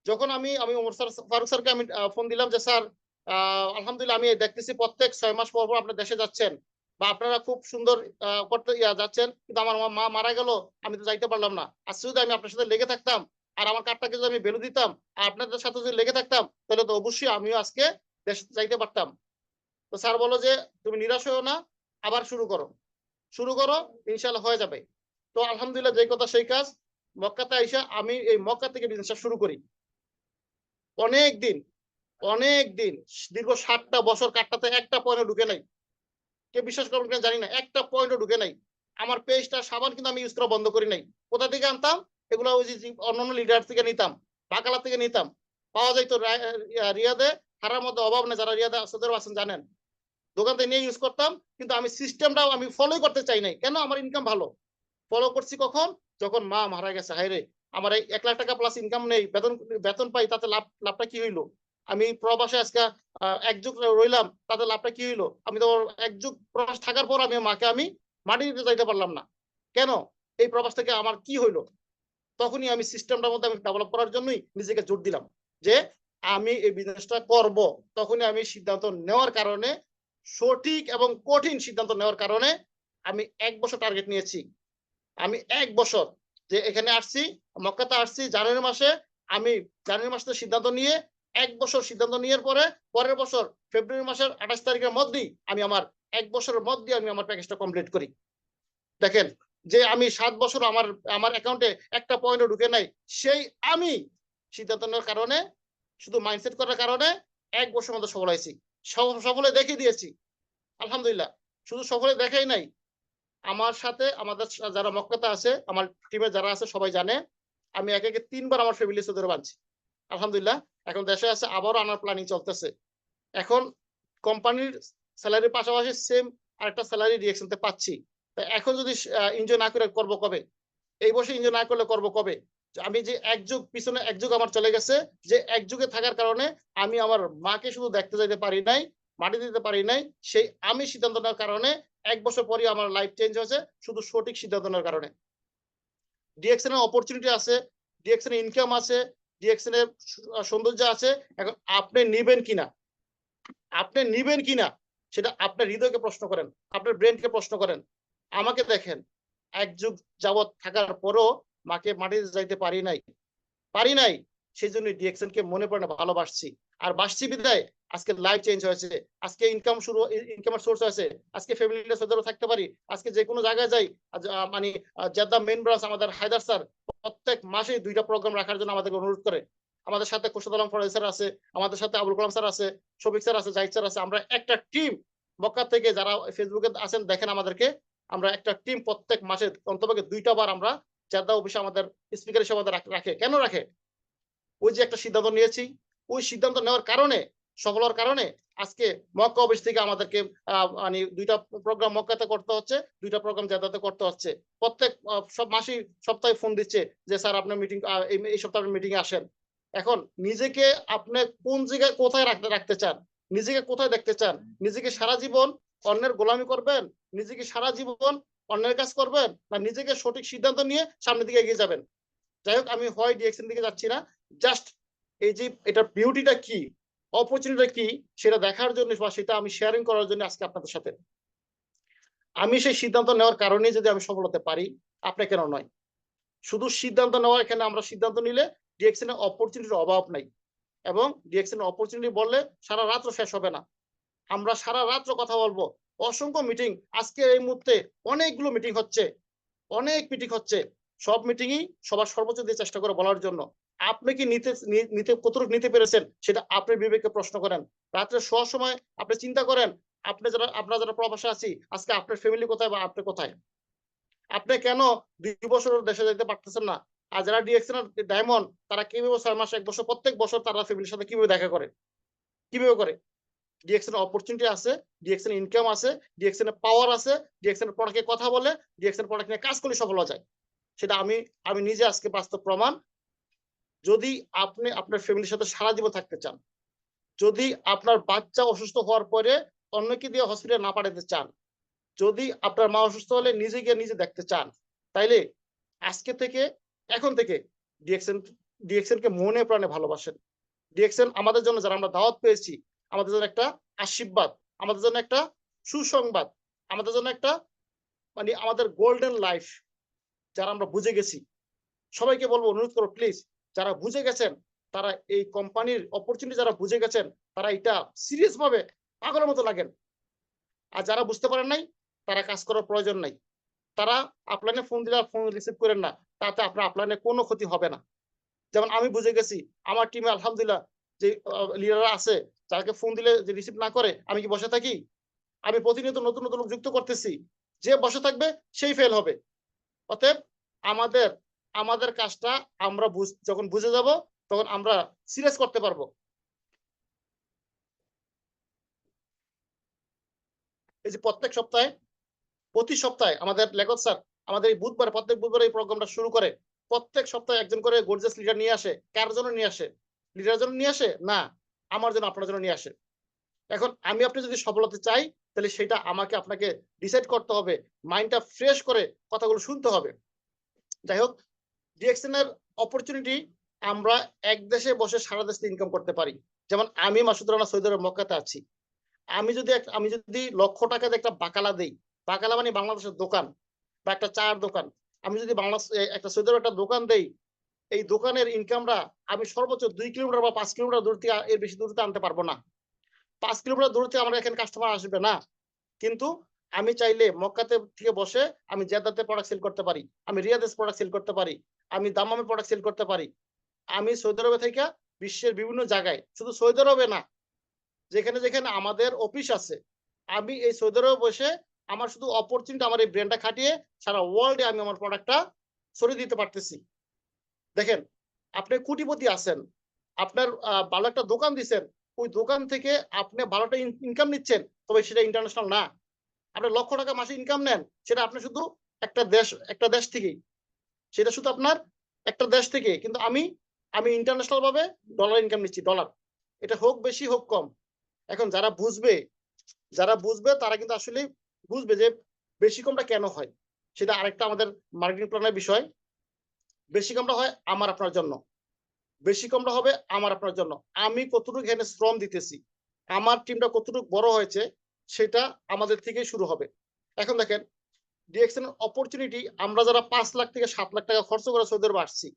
যখন আমি ওমর ফারুক স্যারকে আমি ফোন দিলাম যে, "স্যার, আ আলহামদুলিল্লাহ আমি দেখতেছি প্রত্যেক ৬ মাস পর আপনার দেশে যাচ্ছেন বা আপনারা খুব সুন্দর করতে যাচ্ছেন। কিন্তু আমার মা মারা গেল। আমি তো যাইতে পারলাম না। আজকে যদি আমি আপনার সাথে লেগে থাকতাম আর আমার কার্ডটাকে যদি আমি ভ্যালু দিতাম আর আপনাদের সাথে যদি লেগে থাকতাম, তাহলে তো অবশ্যই আমিও আজকে দেশে যাইতে পারতাম।" তো স্যার বলল যে, "তুমি নিরাশ হইও না, আবার শুরু করো। শুরু করো, ইনশাআল্লাহ হয়ে যাবে।" তো আলহামদুলিল্লাহ যেই কথা সেই কাজ। মক্কাতে আইসা আমি এই মক্কা থেকে বিজনেসটা শুরু করি। অনেক দিন, অনেক দিন দীর্ঘ ৭ টা বছর কাটটাতে একটা পয়েন্টও ঢুকে নাই। কেউ বিশ্বাস করবেন কিনা জানি না। একটা পয়েন্টও ঢুকে নাই। আমার পেস্ট আর সাবান কিন্তু আমি ইউজ করা বন্ধ করি নাই। কোথা থেকে আনতাম? এগুলা ওই যে অন্যান্য লিডার থেকে নিতাম। বাকালা থেকে নিতাম। পাওয়া যাইত রিয়াদে, হারার মধ্যে অভাব নাই। যারা রিয়াদে সৌদি আরবে আছেন জানেন। দোকান থেকে নিয়ে ইউজ করতাম। কিন্তু আমি সিস্টেমটাও আমি ফলোই করতে চাই নাই। কেন? আমার ইনকাম ভালো। ফলো করছি কখন? যখন মা মারা গেছে। হায়রে! আমার এই ৳১,০০,০০০ প্লাস ইনকাম নেই। বেতন পাই, তাতে লাভটা কি হইল? আমি প্রবাসে আজকে ১ যুগ রইলাম, তাতে লাভটা কি হইল? আমি তো ১ যুগ প্রবাস থাকার পর আমি মাকে আমি মাটি দিতে যাইতে পারলাম না। কেন? এই প্রবাস থেকে আমার কি হইল? তখনই আমি সিস্টেমটার মধ্যে আমি ডেভেলপ করার জন্যই নিজেকে জোর দিলাম। যে আমি এই বিজনেসটা করব। তখনই আমি সিদ্ধান্ত নেওয়ার কারণে, সঠিক এবং কঠিন সিদ্ধান্ত নেওয়ার কারণে আমি ১ বছর টার্গেট নিয়েছি। আমি ১ বছর যে এখানে আসছি, মক্কাতে আসছি জানুয়ারি মাসে। আমি জানুয়ারি মাসে সিদ্ধান্ত নিয়ে ১ বছর সিদ্ধান্ত নেওয়ার পরে, পরের বছর ফেব্রুয়ারি মাসের ২৮ তারিখের মধ্যেই আমি আমার ১ বছরের মধ্যেই আমি আমার প্যাকেজটা কমপ্লিট করি। দেখেন যে আমি ৭ বছর আমার অ্যাকাউন্টে একটা পয়েন্টও ঢুকে নাই। সেই আমি সিদ্ধান্ত নেওয়ার কারণে, শুধু মাইন্ডসেট করার কারণে ১ বছরের মধ্যে সফল হয়েছি। সফলে দেখিয়ে দিয়েছি। আলহামদুলিল্লাহ। শুধু সফলে দেখাই নাই, আমার সাথে আমাদের যারা মক্কাতে আছে, আমার টিমে যারা আছে সবাই জানে, আমি একে, একে ৩ বার আমার ফ্যামিলি সৌদি আরবে আনছি। আলহামদুলিল্লাহ। এখন দেশে আছে, আবারও আনার প্ল্যানিং চলতেছে। এখন কোম্পানির সেলারির পাশাপাশি সেম আরেকটা সেলারি রিঅ্যাকশন তে পাচ্ছি। তো এখন যদি এনজয় না করে করব কবে? এই বছর এনজয় না করলে করব কবে? আমি যে এক যুগ পিছনে এক যুগ আমার চলে গেছে, যে এক যুগে থাকার কারণে আমি আমার মাকে শুধু দেখতে যাইতে পারি নাই, মাটি দিতে পারি নাই, সেই আমি সিদ্ধান্ত নেওয়ার কারণে ১ বছর পরেই আমার লাইফ চেঞ্জ হয়েছে শুধু সঠিক সিদ্ধান্ত নেওয়ার কারণে। ডিএক্সএন এর অপরচুনিটি আছে, ডিএক্সএন এর ইনকাম আছে, ডিএক্সএন এর সৌন্দর্য আছে। এখন আপনি নিবেন কিনা? আপনি নিবেন কিনা? সেটা আপনার হৃদয়কে প্রশ্ন করেন, আপনার ব্রেইনকে প্রশ্ন করেন। আমাকে দেখেন, এক যুগ যাবৎ থাকার পরও মাকে মাটিতে যাইতে পারি নাই। পারি নাই। সেজন্য ডিএক্সএন কে মনে পড়ে না ভালোবাসছি। আর বাসছি বিধায় আজকে লাইফ চেঞ্জ হয়েছে। আজকে ইনকামের সোর্স হয়েছে। আজকে ফ্যামিলি নিয়ে সৌদি আরবে থাকতে পারি। আজকে যেকোনো জায়গায় যাই মানে জেদ্দা মেইন ব্রাঞ্চ আমাদের হায়দার স্যার প্রত্যেক মাসেই ২ টা প্রোগ্রাম রাখার জন্য আমাদেরকে অনুরোধ করে। আমাদের সাথে খোরশেদ আলম ফরাজি স্যার আছে, আমাদের সাথে আবুল কালাম স্যার আছে, শফিক স্যার আছে, জাহিদ স্যার আছে। আমরা একটা টিম মক্কা থেকে যারা ফেসবুকে আছেন দেখেন আমাদেরকে। আমরা একটা টিম প্রত্যেক মাসে অন্ততপক্ষে ২ টা বার আমরা জেদ্দা অফিসে আমাদের স্পিকার হিসেবে আমাদের রাখে। কেন রাখে? ওই যে একটা সিদ্ধান্ত নিয়েছি, ওই সিদ্ধান্ত নেওয়ার কারণে, সফল হওয়ার কারণে আজকে মক্কা অফিস থেকে আমাদেরকে মানে ২ টা প্রোগ্রাম মক্কাতে করতে হচ্ছে, ২ টা প্রোগ্রাম জেদ্দাতে করতে হচ্ছে। প্রত্যেক সব মাসেই সপ্তাহে ফোন দিচ্ছে যে, "স্যার আপনার মিটিং এই সপ্তাহে আপনি মিটিং এ আসেন।" এখন নিজেকে আপনি কোন জায়গায় কোথায় রাখতে চান? নিজেকে কোথায় দেখতে চান? নিজেকে সারা জীবন অন্যের গোলামি করবেন? নিজেকে সারা জীবন অন্যের কাজ করবেন? না নিজেকে সঠিক সিদ্ধান্ত নিয়ে সামনের দিকে এগিয়ে যাবেন? যাই হোক আমি হয় ডিএক্সএন দিকে যাচ্ছি না। জাস্ট এই যে এটার বিউটিটা কি, অপরচুনিটিটা কি সেটা দেখার জন্য বা সেটা আমি শেয়ারিং করার জন্য আজকে আপনাদের সাথে। আমি সেই সিদ্ধান্ত নেওয়ার কারণেই যদি আমি সফল হতে পারি, আপনি কেন নয়? শুধু সিদ্ধান্ত নেওয়া এখানে আমরা সিদ্ধান্ত নিলে ডিএক্সএন এর অপরচুনিটির অভাব নাই। এবং ডিএক্সএন এর অপরচুনিটি বললে সারা রাতও শেষ হবে না। আমরা সারা রাত্র কথা বলবো। অসংখ্য মিটিং আজকে এই মুহূর্তে অনেকগুলো মিটিং হচ্ছে। অনেক মিটিং হচ্ছে। সব মিটিংই সবার সর্বোচ্চ দিয়ে চেষ্টা করে বলার জন্য। আপনি কি নিতে কতটুকু নিতে পেরেছেন সেটা আপনার বিবেককে প্রশ্ন করেন। রাত্রে শোয়ার সময় আপনি চিন্তা করেন, আপনারা যারা প্রবাসে আছি, আজকে আপনার ফ্যামিলি কোথায় বা আপনি কোথায়? আপনি কেন ২ বছর দেশে যাইতে পারতেছেন না? আর যারা ডিএক্সএন আর ডায়মন্ড তারা কিভাবে ৬ মাস ১ বছর প্রত্যেক বছর তারা ফ্যামিলির সাথে কিভাবে দেখা করে? কিভাবে করে? ডিএক্সএন এর অপরচুনিটি আছে, ডিএক্সএন ইনকাম আছে, ডিএক্সএন এর পাওয়ার আছে, ডিএক্সএন এর প্রোডাক্টে কথা বলে, ডিএক্সএন প্রোডাক্ট নিয়ে কাজ করলে সফল হওয়া যায়। সেটা আমি নিজে আজকে বাস্তব প্রমাণ। যদি আপনি আপনার ফ্যামিলির সাথে সারা জীবন থাকতে চান, যদি আপনার বাচ্চা অসুস্থ হওয়ার পরে অন্যকে দিয়ে হসপিটালে না পাঠাতে চান, যদি আপনার মা অসুস্থ হলে নিজে গিয়ে নিজে দেখতে চান, তাইলে আজকে থেকে এখন থেকে ডিএক্সএন ডিএক্সএন কে মনে প্রাণে ভালোবাসেন। ডিএক্সএন আমাদের জন্য যারা আমরা দাওয়াত পেয়েছি, আমাদের জন্য একটা আশীর্বাদ, আমাদের জন্য একটা সুসংবাদ, আমাদের জন্য একটা মানে আমাদের গোল্ডেন লাইফ যারা আমরা বুঝে গেছি। সবাইকে বলবো অনুরোধ করব প্লিজ যারা বুঝে গেছেন, তারা এই কোম্পানির অপরচুনিটি যারা বুঝে গেছেন, তারা এটা সিরিয়াস ভাবে পাগলের মতো লাগেন। আর যারা বুঝতে পারেন নাই, তারা কাজ করার প্রয়োজন নাই। তারা আপলাইনে ফোন দিলে ফোন রিসিভ করেন না। তাতে আপনার আপলাইনে কোনো ক্ষতি হবে না। যেমন আমি বুঝে গেছি আমার টিমে আলহামদুলিল্লাহ যে লিডাররা আছে, যাকে ফোন দিলে যে রিসিভ না করে আমি কি বসে থাকি? আমি প্রতিনিয়ত নতুন, নতুন লোক যুক্ত করতেছি। যে বসে থাকবে সেই ফেল হবে। অতএব আমাদের আমাদের কাজটা আমরা যখন বুঝে যাব তখন আমরা সিরিয়াস করতে পারবো। এই যে প্রতি সপ্তাহে আমাদের লেখক স্যার আমাদের এই বুধবার প্রত্যেক বুধবার এই প্রোগ্রামটা শুরু করে। প্রত্যেক সপ্তাহে একজন করে গর্জিয়াস লিডার নিয়ে আসে। কার জন্য নিয়ে আসে? লিডারের জন্য নিয়ে আসে? না। আমার জন্য আপনার জন্য নিয়ে আসে। এখন আমি আপনি যদি সফল হতে চাই তাহলে সেটা আমাকে আপনাকে ডিসাইড করতে হবে। মাইন্ডটা ফ্রেশ করে কথাগুলো শুনতে হবে। যাই হোক ডিএক্সএন এর অপরচুনিটি আমরা এক দেশে বসে সারা দেশে ইনকাম করতে পারি। যেমন আমি মাসুদ রানা সৌদি আরব মক্কাতে আছি। আমি যদি লক্ষ টাকা দিয়ে একটা বাকালা দেই, বাকালা মানে বাংলাদেশের দোকান বা একটা চায়ের দোকান। আমি যদি একটা সৌদি আরবে একটা দোকান দেই, এই দোকানের ইনকামটা আমি সর্বোচ্চ ২ কিলোমিটার বা ৫ কিলোমিটার দূর থেকে এর বেশি দূরত্বে আনতে পারব না। ৫ কিলোমিটার দূর থেকে আমার এখানে কাস্টমার আসবে না। কিন্তু আমি চাইলে মক্কাতে থেকে বসে আমি জেদ্দাতে প্রোডাক্ট সেল করতে পারি। আমি রিয়াদে প্রোডাক্ট সেল করতে পারি। আমি দাম্মামে প্রোডাক্ট সেল করতে পারি। আমি সৌদি আরবে থাইকা বিশ্বের বিভিন্ন জায়গায়, শুধু সৌদি আরবে না, যেখানে আমাদের অফিস আছে, আমি এই সৌদি আরবে বসে আমার শুধু অপরচুনিটি আমার এই ব্র্যান্ডটা খাটিয়ে সারা ওয়ার্ল্ডে আমি আমার প্রোডাক্টটা ছড়িয়ে দিতে পারতেছি। দেখেন, আপনি কোটিপতি আছেন। আপনার ভালো একটা দোকান দিছেন। ওই দোকান থেকে আপনি ভালো একটা ইনকাম নিচ্ছেন। তবে সেটা ইন্টারন্যাশনাল না। আপনি লক্ষ টাকা মাসে ইনকাম নেন। সেটা আপনি শুধু একটা দেশ থেকেই। সেটা শুধু আপনার একটা দেশ থেকে, কিন্তু আমি আমি ইন্টারন্যাশনাল ভাবে ডলার ইনকাম নিচ্ছি, ডলার। এটা হোক বেশি হোক কম। এখন যারা বুঝবে তারা কিন্তু আসলে বুঝবে যে বেশি কমটা কেন হয়। সেটা আরেকটা আমাদের মার্কেটিং প্ল্যানের বিষয়। বেশি কমটা হয় আমার আপনার জন্য। বেশি কমটা হবে আমার আপনার জন্য। আমি কতটুকু এখানে শ্রম দিতেছি, আমার টিমটা কতটুকু বড় হয়েছে, সেটা আমাদের থেকেই শুরু হবে। এখন দেখেন, ডিএক্সএন এর অপরচুনিটি আমরা যারা ৫ লাখ থেকে ৭ লাখ টাকা খরচ করে সৌদি আরবে আসছি,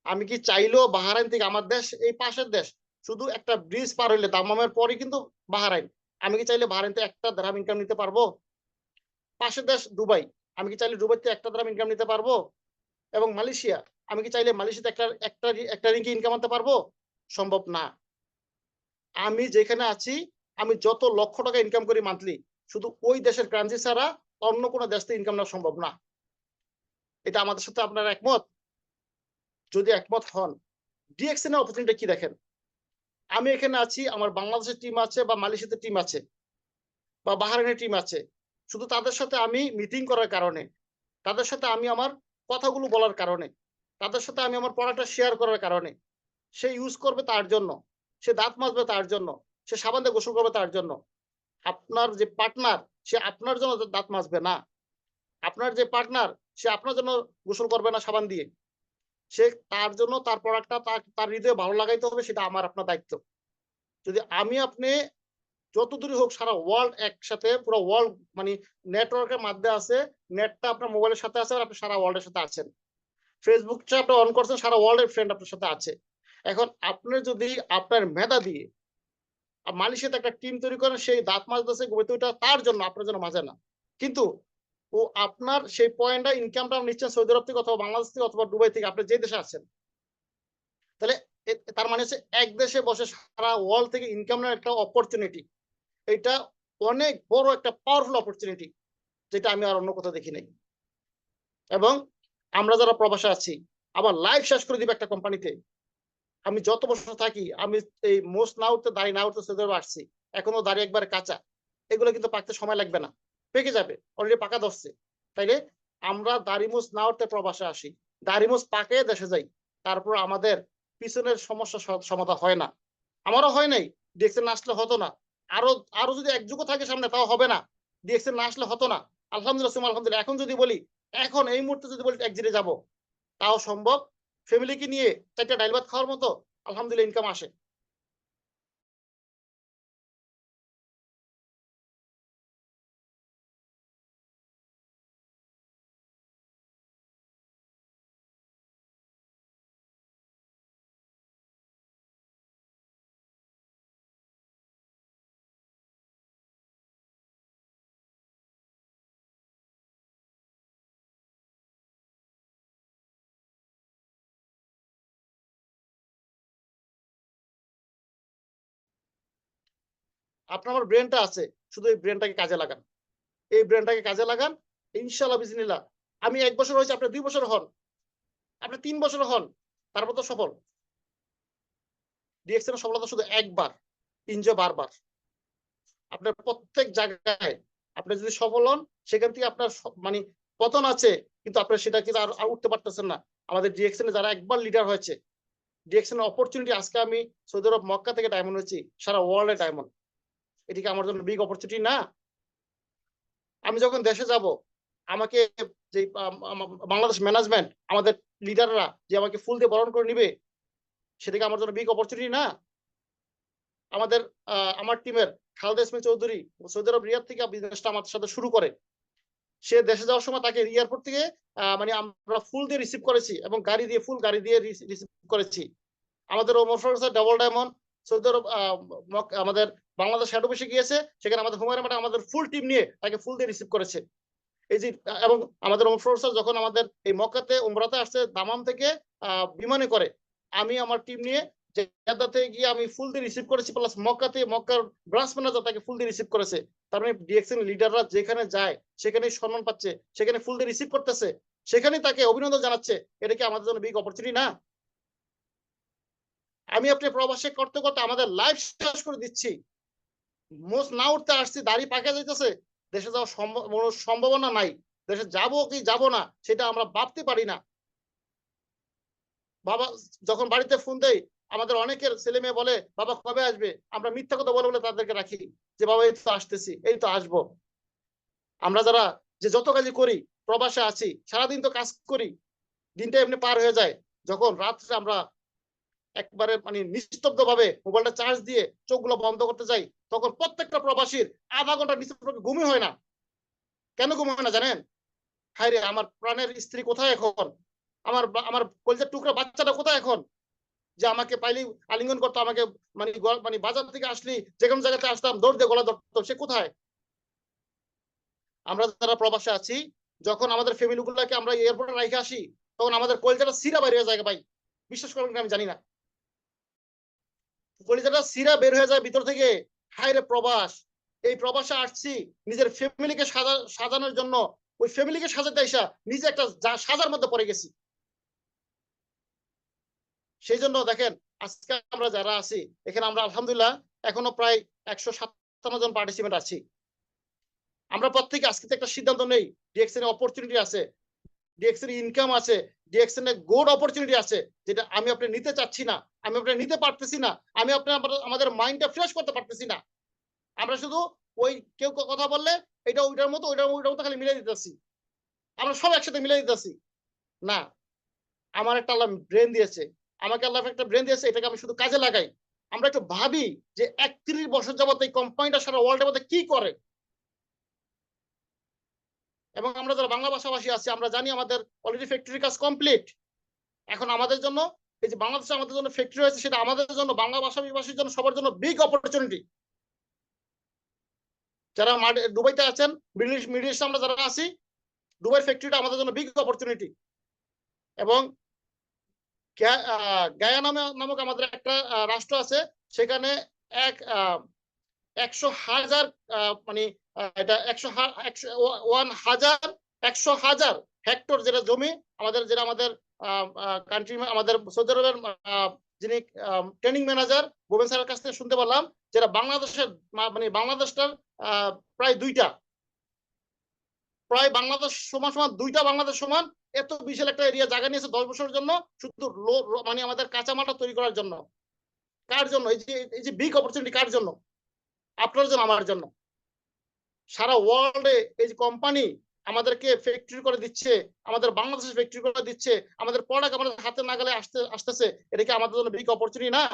আমি কি চাইলেও বাহরাইন থেকে, আমার দেশ এই পাশের দেশ, শুধু একটা ব্রিজ পার হইলে দাম্মামের পরই কিন্তু বাহরাইন। আমি কি চাইলে বাহরাইন থেকে একটা দিরহাম ইনকাম নিতে পারবো? পাশের দেশ দুবাই, আমি কি চাইলে দুবাই থেকে একটা দিরহাম ইনকাম নিতে পারবো? এবং মালয়েশিয়া, আমি কি চাইলে মালয়েশিয়াতে একটা রিঙ্গি ইনকাম আনতে পারবো? সম্ভব না। আমি যেখানে আছি, আমি যত লক্ষ টাকা ইনকাম করি মান্থলি, শুধু ওই দেশের কারেন্সি ছাড়া অন্য কোন দেশ থেকে ইনকাম নেওয়া সম্ভব না। এটা আমাদের সাথে আপনারা একমত? যদি একমত হন, ডিএক্সএন এর অপরচুনিটি কি দেখেন? আমি এখানে আছি, আমার বাংলাদেশের টিম আছে বা মালয়েশিয়াতে টিম আছে বা বাহরাইনের টিম আছে। শুধু তাদের সাথে আমি মিটিং করার কারণে, তাদের সাথে আমি আমার কথাগুলো বলার কারণে, তাদের সাথে আমি আমার পড়াটা শেয়ার করার কারণে, সে ইউজ করবে তার জন্য, সে দাঁত মাজবে তার জন্য, সে সাবান দিয়ে গোসল করবে তার জন্য। আপনার যে পার্টনার, সে আপনার জন্য দাঁত মাজবে না। আপনার যে পার্টনার, সে আপনার জন্য গোসল করবে না সাবান দিয়ে। সে তার জন্য তার প্রোডাক্টটা তার হৃদয়ে ভালো লাগাইতে হবে, সেটা আমার আপনার দায়িত্ব। যদি আমি আপনি যত দূরই হোক সারা ওয়ার্ল্ড একসাথে, পুরো ওয়ার্ল্ড মানে নেটওয়ার্কের মাধ্যমে আছে, নেটটা আপনার মোবাইলের সাথে আছে আর আপনি সারা ওয়ার্ল্ডের সাথে আছেন। ফেসবুকটা আপনি অন করছেন, সারা ওয়ার্ল্ডের ফ্রেন্ড আপনার সাথে আছে। এখন আপনি যদি আপনার মেধা দিয়ে মালয়েশিয়াতে একটা টিম তৈরি করেন, সেই দাঁত মাজতেছে, ওইটা তার জন্য, আপনার জন্য মাজে না। কিন্তু ও আপনার সেই পয়েন্টটা, ইনকামটা নিচ্ছেন সৌদি আরব থেকে অথবা বাংলাদেশ থেকে অথবা দুবাই থেকে, আপনি যে দেশে আছেন। তাহলে তার মানে হচ্ছে এক দেশে বসে সারা ওয়ার্ল্ড থেকে ইনকাম নেওয়ার একটা অপরচুনিটি। এটা অনেক বড় একটা পাওয়ারফুল অপরচুনিটি, যেটা আমি আর অন্য কোথাও দেখি নাই। এবং আমরা যারা প্রবাসে আছি, আমার লাইফ শেষ করে দিবে একটা কোম্পানিতে। আমি যত বছর থাকি, আমি এই মোস্ট না উঠতে, দাড়ি না উঠতে সৌদি আরবে আসছি। এখনো দাড়ি একবারে কাঁচা। এগুলো কিন্তু পাকতে সময় লাগবে না। পেকে যাবে। অলরেডি পাকা ধরছে। তাইলে আমরা দাড়ি মোছ না উঠতে প্রবাসে আসি। দাড়ি মোছ পাকে দেশে যাই। তারপর আমাদের পিছনের সমস্যা সমাধান হয় না। আমারও হয় নাই। ডিএক্সএল না আসলে হতো না। আরো আরো যদি এক যুগও থাকে সামনে, তাও হবে না। ডিএক্সএল না আসলে হতো না। আলহামদুলিল্লাহ সুম্মা আলহামদুলিল্লাহ। এখন যদি বলি, এখন এই মুহূর্তে যদি বলি এক্সিটে যাব, তাও সম্ভব। ফ্যামিলিকে নিয়ে ৪ টা ডাইল ভাত খাওয়ার মতো আলহামদুলিল্লাহ ইনকাম আসে। আপনার আমার ব্রেইনটা আছে। শুধু এই ব্রেইনটাকে কাজে লাগান। এই ব্রেইনটাকে কাজে লাগান। ইনশাআল্লাহ বিজনিল্লাহ। আমি ১ বছর হয়েছে, আপনি ২ বছর হন, আপনি ৩ বছর হন। তারপর তো সফল। ডিএক্সএল এর সফলতা শুধু একবার, এনজয় বারবার। আপনার প্রত্যেক জায়গায় আপনি যদি সফল হন, সেখান থেকে আপনার মানে পতন আছে, কিন্তু আপনার সেটা কিন্তু আর উঠতে পারতেছেন না। আমাদের ডিএক্সএল এ যারা একবার লিডার হয়েছে, ডিএক্সএল এর অপরচুনিটি, আজকে আমি সৌদি আরব মক্কা থেকে ডায়মন্ড হয়েছি, সারা ওয়ার্ল্ড এ ডায়মন্ড। এটা কি আমার জন্য বিগ অপরচুনিটি না? আমি যখন দেশে যাব, আমাকে যে বাংলাদেশ ম্যানেজমেন্ট, আমাদের লিডাররা যে আমাকে ফুল দিয়ে বরণ করে নিবে, সেটা কি আমার জন্য বিগ অপরচুনিটি না? আমাদের আমার টিমের খালেদ ইসমাইল চৌধুরী সৌদি আরব রিয়াদ থেকে বিজনেসটা আমার সাথে শুরু করে। সে দেশে যাওয়ার সময় তাকে এয়ারপোর্ট থেকে মানে আমরা ফুল দিয়ে রিসিভ করেছি এবং গাড়ি দিয়ে, ফুল গাড়ি দিয়ে রিসিভ করেছি। আমাদের Omar Faruk sir double diamond Saudi Arab আমাদের বাংলাদেশ হেড অফিসে গিয়েছে। সেখানে আমাদের হুমায়রা ম্যাডাম আমাদের ফুল টিম নিয়ে তাকে ফুল দিয়ে রিসিভ করেছে। এই যে এবং আমাদের ওমর ফারুক স্যার যখন আমাদের এই মক্কাতে উমরাতে আসছে দামাম থেকে বিমানে করে, আমি আমার টিম নিয়ে জেদ্দাতে গিয়ে আমি ফুল দিয়ে রিসিভ করেছি, প্লাস মক্কাতে মক্কার ব্রাঞ্চ ম্যানেজার তাকে ফুল দিয়ে রিসিভ করেছে। তার মানে ডিএক্সএন লিডাররা যেখানে যায় সেখানেই সম্মান পাচ্ছে, সেখানে ফুল দিয়ে রিসিভ করতেছে, সেখানেই তাকে অভিনন্দন জানাচ্ছে। এটা কি আমাদের জন্য বিগ অপরচুনিটি না? আমি আপনি প্রবাসে করতে করতে আমাদের লাইফ শেষ করে দিচ্ছি। মোষ না উঠতে আসছি, দাড়ি পাকে যাইতেছে, দেশে যাওয়ার সম্ভাবনা নাই। দেশে যাবো কি যাবো না, সেটা আমরা ভাবতে পারি না। বাবা যখন বাড়িতে ফোন দেই, আমাদের অনেকের ছেলে মেয়ে বলে বাবা কবে আসবে, আমরা মিথ্যা কথা বলে বলে তাদেরকে রাখি যে বাবা এই তো আসতেছি, এই তো আসবো। আমরা যারা যে যত কাজই করি, প্রবাসে আছি, সারাদিন তো কাজ করি, দিনটা এমনি পার হয়ে যায়। যখন রাত্রে আমরা একবারে মানে নিস্তব্ধ ভাবে মোবাইলটা চার্জ দিয়ে চোখগুলো বন্ধ করতে যাই, তখন প্রত্যেকটা প্রবাসীর আধা ঘন্টা নিস্তব্ধ ঘুমই হয় না। কেন ঘুম হয় না জানেন? হায় রে, আমার প্রাণের স্ত্রী কোথায় এখন, আমার আমার কলিজার টুকরা বাচ্চাটা কোথায় এখন, যে আমাকে পাইলেই আলিঙ্গন করতো, আমাকে মানে মানে বাজার থেকে আসলি যে কোনো জায়গাতে আসতাম দৌড় দিয়ে গলা ধরতো, সে কোথায়? আমরা যারা প্রবাসে আছি, যখন আমাদের ফ্যামিলি গুলাকে আমরা এয়ারপোর্টে রাইখে আসি, তখন আমাদের কলিজাটা সিরা বাইরে হয়ে যায় ভাই। বিশ্বাস করবেন কিনা আমি জানি না। কলিজাটা সিরা বের হয়ে যায় ভিতর থেকে। হায় রে প্রবাস, এই প্রবাসে আসছি নিজের ফ্যামিলিকে সাজানোর জন্য, ওই ফ্যামিলিকে সাজাতে আইসা নিজে একটা সাজার মধ্যে পড়ে গেছি। সেই জন্য দেখেন, আজকে আমরা যারা আছি এখানে, আমরা আলহামদুলিল্লাহ এখনো প্রায় 157 জন পার্টিসিপেন্ট আছি। আমরা প্রত্যেকে আজকে একটা সিদ্ধান্ত নেই, ডিএক্সএন এর অপরচুনিটি আছে, ডিএক্সএন ইনকাম আছে, ডিএক্সএন এর গুড অপরচুনিটি আছে, যেটা আমি আপনি নিতে চাচ্ছি না, আমি আপনি নিতে পারতেছি না, আমি আপনি আমাদের মাইন্ডটা ফ্রেশ করতে পারতেছি না। আমরা শুধু ওই কেউ কথা বললে এটা ওইটার মতো, ওইটার মতো খালি মিলাই দিতেছি, আমরা সব একসাথে মিলাই দিতেছি। না, আমার একটা আল্লাহ ব্রেন দিয়েছে, আমাকে আল্লাহ একটা ব্রেন দিয়েছে, এটাকে আমি শুধু কাজে লাগাই। আমরা একটু ভাবি যে ৩১ বছর যাবত এই কোম্পানিটা সারা ওয়ার্ল্ডের মধ্যে কি করে। এবং আমরা যারা বাংলা ভাষাভাষী আছি, আমরা জানি আমাদের অলরেডি ফ্যাক্টরি কাজ কমপ্লিট। এখন আমাদের জন্য এই যে বাংলাদেশে আমাদের জন্য ফ্যাক্টরি হয়েছে, সেটা আমাদের জন্য, বাংলা ভাষাভাষীর জন্য, সবার জন্য বিগ অপরচুনিটি। যারা দুবাইতে আছেন, মিডল ইস্টে আমরা যারা আছি, দুবাইয়ের ফ্যাক্টরিটা আমাদের জন্য বিগ অপরচুনিটি। এবং গায়া নামক আমাদের একটা রাষ্ট্র আছে, সেখানে এক 100,000 মানে এটা 100,000 হেক্টর যেটা জমি, আমাদের কান্ট্রি, আমাদের সৌদি আরবের যিনি ট্রেনিং ম্যানেজার গোবেন স্যারের কাছ থেকে শুনতে পারলাম, যেটা বাংলাদেশের মানে বাংলাদেশটার প্রায় প্রায় বাংলাদেশ সমান সমান, দুইটা বাংলাদেশ সমান, এত বিশাল একটা এরিয়া জায়গা নিয়েছে 10 বছরের জন্য, শুধু মানে আমাদের কাঁচামালটা তৈরি করার জন্য। কার জন্য এই যে বিগ অপরচুনিটি, কার জন্য? আপনার জন্য, আমার জন্য। সারা ওয়ার্ল্ডে এই যে কোম্পানি আমাদেরকে ফ্যাক্টরি করে দিচ্ছে, আমাদের বাংলাদেশে ফ্যাক্টরি করে দিচ্ছে, আমাদের প্রোডাক্ট আমাদের হাতে নাগালে আসতেছে, এটা কি আমাদের জন্য বিগ অপরচুনিটি না?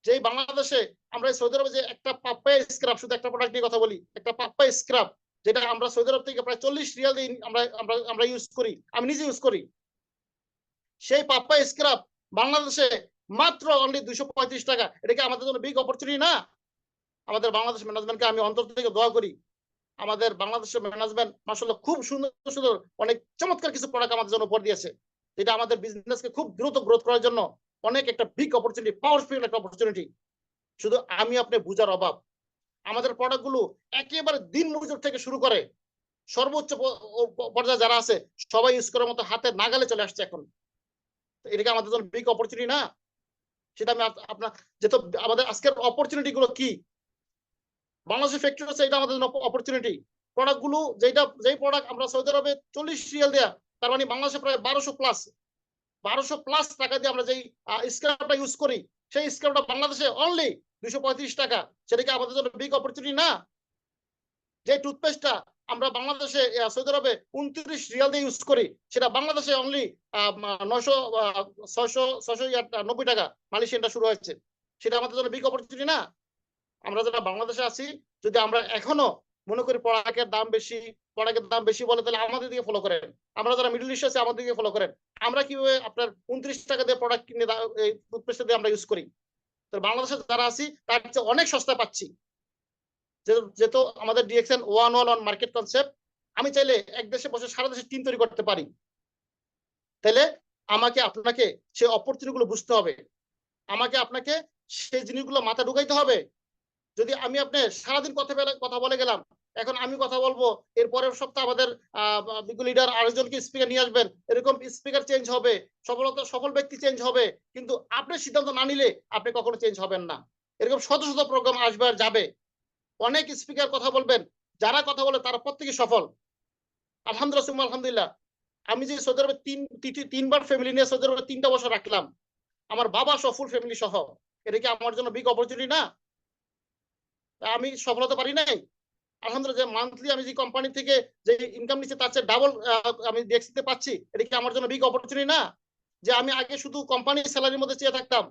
যেই বাংলাদেশে আমরা সৌদি আরবে যে একটা পাপ্পায়া স্ক্রাব, শুধু একটা প্রোডাক্ট নিয়ে কথা বলি, একটা পাপ্পায়া স্ক্রাব, যেটা আমরা সৌদি আরব থেকে প্রায় 40 রিয়াল দিয়ে আমরা ইউজ করি, আমি নিজে ইউজ করি। সেই পাপ্পায়া স্ক্রাব বাংলাদেশে মাত্র অনলি 235 টাকা। এটা কি আমাদের জন্য বিগ অপরচুনিটি না? আমাদের বাংলাদেশ ম্যানেজমেন্টকে আমি অন্তর থেকে দোয়া করি, আমাদের বাংলাদেশের ম্যানেজমেন্ট মাশাআল্লাহ খুব সুন্দর সুন্দর অনেক চমৎকার কিছু প্রোডাক্ট আমাদের জন্য উপহার দিয়েছে, যেটা আমাদের বিজনেসকে খুব দ্রুত গ্রোথ করার জন্য অনেক একটা বিগ অপরচুনিটি, পাওয়ারফুল একটা অপরচুনিটি। শুধু আমি আপনি বুঝার অভাব। আমাদের প্রোডাক্টগুলো একেবারে দিন মজুর থেকে শুরু করে সর্বোচ্চ পর্যায়ে যারা আছে, সবাই ইউজ করার মতো হাতে নাগালে চলে আসছে এখন। এটা কি আমাদের জন্য বিগ অপরচুনিটি না? সেটা আমি আপনার, যেহেতু আমাদের আজকের অপরচুনিটি গুলো কি, বাংলাদেশের ফ্যাক্টরি আছে, এটা আমাদের জন্য অপরচুনিটি। প্রোডাক্ট গুলো যেই প্রোডাক্ট আমরা সৌদি আরবে 40 রিয়াল দেয়া, তার মানে বাংলাদেশে প্রায় 1200 প্লাস টাকা দিয়ে আমরা যেই স্ক্রাবটা ইউজ করি, সেই স্ক্রাবটা বাংলাদেশে অনলি 235 টাকা। সেটা কি আমাদের জন্য বিগ অপরচুনিটি না? যে টুথপেস্টটা আমরা বাংলাদেশে সৌদি আরবে 29 রিয়াল দিয়ে ইউজ করি, সেটা বাংলাদেশে অনলি 690 টাকা মালয়েশিয়ানটা শুরু হয়েছে। সেটা আমাদের জন্য বিগ অপরচুনিটি না? আমরা যারা বাংলাদেশে আছি, যদি আমরা এখনো মনে করি প্রোডাক্টের দাম বেশি বলে, তাহলে আমাদের দিকে ফলো করেন। আমরা যারা মিডল ইস্টে আছি, আমাদের দিকে ফলো করেন। আমরা কিভাবে আপনার 29 টাকা দিয়ে প্রোডাক্ট কিনে এই টুথপেস্ট দিয়ে আমরা ইউজ করি। তো বাংলাদেশে যারা আছি তার চেয়ে অনেক সস্তায় পাচ্ছি। যেহেতু আমাদের ডিএক্সএন 111 মার্কেট কনসেপ্ট, আমি চাইলে এক দেশে বসে সারা দেশে টিম তৈরি করতে পারি। তাহলে আমাকে আপনাকে সেই অপরচুনিটি গুলো বুঝতে হবে, আমাকে আপনাকে সেই জিনিসগুলো মাথা ঢুকাইতে হবে। যদি আমি আপনি সারাদিন কথা বলে গেলাম, এখন আমি কথা বলবো, এর পরের সপ্তাহে আমাদের বিগ লিডার আরেকজনকে স্পিকার নিয়ে আসবেন, এরকম স্পিকার চেঞ্জ হবে, সফল ব্যক্তি চেঞ্জ হবে, কিন্তু আপনি সিদ্ধান্ত না নিলে আপনি কখনো চেঞ্জ হবেন না। এরকম শত শত প্রোগ্রাম আসবে আর যাবে, অনেক স্পিকার কথা বলবেন, যারা কথা বলে তারা প্রত্যেকে সফল, আলহামদুলিল্লাহ। আমি যে সৌদি আরবে তিনবার ফ্যামিলি নিয়ে সৌদি আরবে 3টা বছর রাখলাম, আমার বাবা সহ ফুল ফ্যামিলি সহ, এটা কি আমার জন্য বিগ অপরচুনিটি না? আমি সফল হতে পারি নাই? আলহামদুলিল্লাহ, যে মান্থলি আমি যে কোম্পানি থেকে যে ইনকাম নিচ্ছে তার চেয়ে ডাবল আমি ডিএক্সিতে পাচ্ছি, এটা কি আমার জন্য বিগ অপরচুনিটি না? যে আমি আগে শুধু কোম্পানির স্যালারির মধ্যে চেয়ে থাকতাম,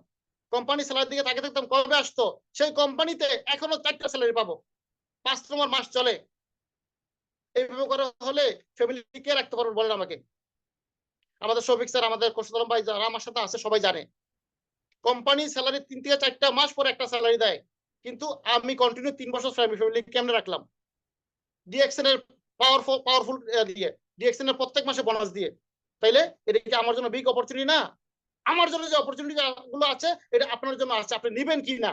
কোম্পানি স্যালারির দিকে তাকিয়ে থাকতাম কবে আসতো, সেই কোম্পানিতে এখনো 4টা স্যালারি পাবো, 5 নম্বর মাস চলে। এইভাবে করে হলে ফ্যামিলি কে রাখতে পারবেন বলেন আমাকে? আমাদের শফিক স্যার, আমাদের খোরশেদ আলম ভাই যারা আমার সাথে আছে সবাই জানে, কোম্পানি স্যালারি 3 থেকে 4টা মাস পরে একটা স্যালারি দেয়, কিন্তু আমি কন্টিনিউ 3 বছর ফ্যামিলি কেমনে রাখলাম? ডিএক্সএন এর পাওয়ারফুল দিয়ে, ডিএক্সএন এর প্রত্যেক মাসে বোনাস দিয়ে। তাইলে এটা কি আমার জন্য বিগ অপরচুনিটি না? আমার জন্য যে অপরচুনিটি গুলো আছে এটা আপনার জন্য আছে, আপনি নিবেন কি না?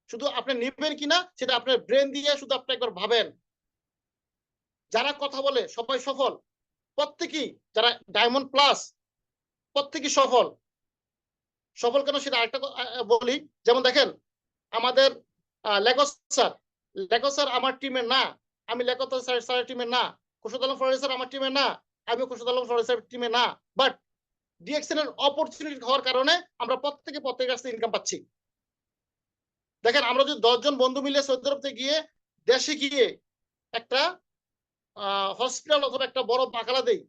শুধু আপনি নিবেন কিনা সেটা আপনার ব্রেন দিয়ে শুধু আপনি একবার ভাবেন। যারা কথা বলে সবাই সফল, প্রত্যেকেই, যারা ডায়মন্ড প্লাস প্রত্যেকেই সফল। সফল কেন সেটা আরেকটা বলি। যেমন দেখেন আমাদের লেগো স্যার আমার টিমের না, আমি লেগো স্যারের টিমের না, খোরশেদ আলম ফরাজি স্যার আমার টিমের না, আমি খোরশেদ আলম ফরাজি স্যারের টিমে না, বাট ডিএক্সএন এর অপরচুনিটি হওয়ার কারণে আমরা প্রত্যেকের কাছ থেকে ইনকাম পাচ্ছি। দেখেন আমরা যদি 10 জন বন্ধু মিলে সৌদি আরব থেকে গিয়ে দেশে গিয়ে একটা হসপিটাল অথবা একটা বড় বাকালা দেই,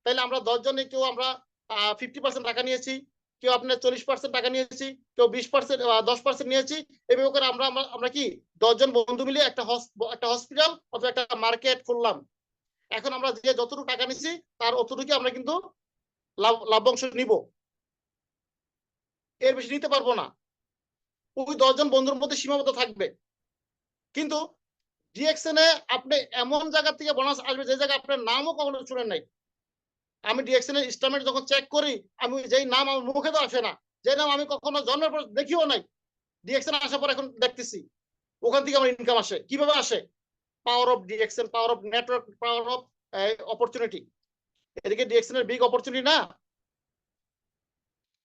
তাহলে আমরা 10 জনে কেউ আমরা 50% টাকা নিয়েছি, কেউ আপনার 40% টাকা নিয়েছি, কেউ 20% 10% নিয়েছি। এইভাবে করে আমরা কি 10 জন বন্ধু মিলে একটা হসপিটাল অথবা একটা মার্কেট খুললাম। এখন আমরা যে যতটুকু টাকা নিছি তার অতটুকু আমরা কিন্তু লাভ্যাংশ নিব, এর বেশি নিতে পারবো না। ওই 10 জন বন্ধুর মধ্যে সীমাবদ্ধ থাকবে। কিন্তু ডিএক্সএন এ আপনি এমন জায়গা থেকে বোনাস আসবে যে জায়গায় আপনার নামও কখনো শুনেন নাই। আমি ডিএক্সএন এর স্ট্যাটমেন্ট যখন চেক করি, আমি যেই নাম আমার মুখে তো আসে না, যে নাম আমি কখনো জন্মের পর দেখিও নাই, ডিএক্সএন আসার পর এখন দেখতেছি, ওখান থেকে আমার ইনকাম আসে। কিভাবে আসে? Power of DXN, power of network, power of opportunity. এদিকে ডিএক্সএন এর বিগ অপরচুনিটি না?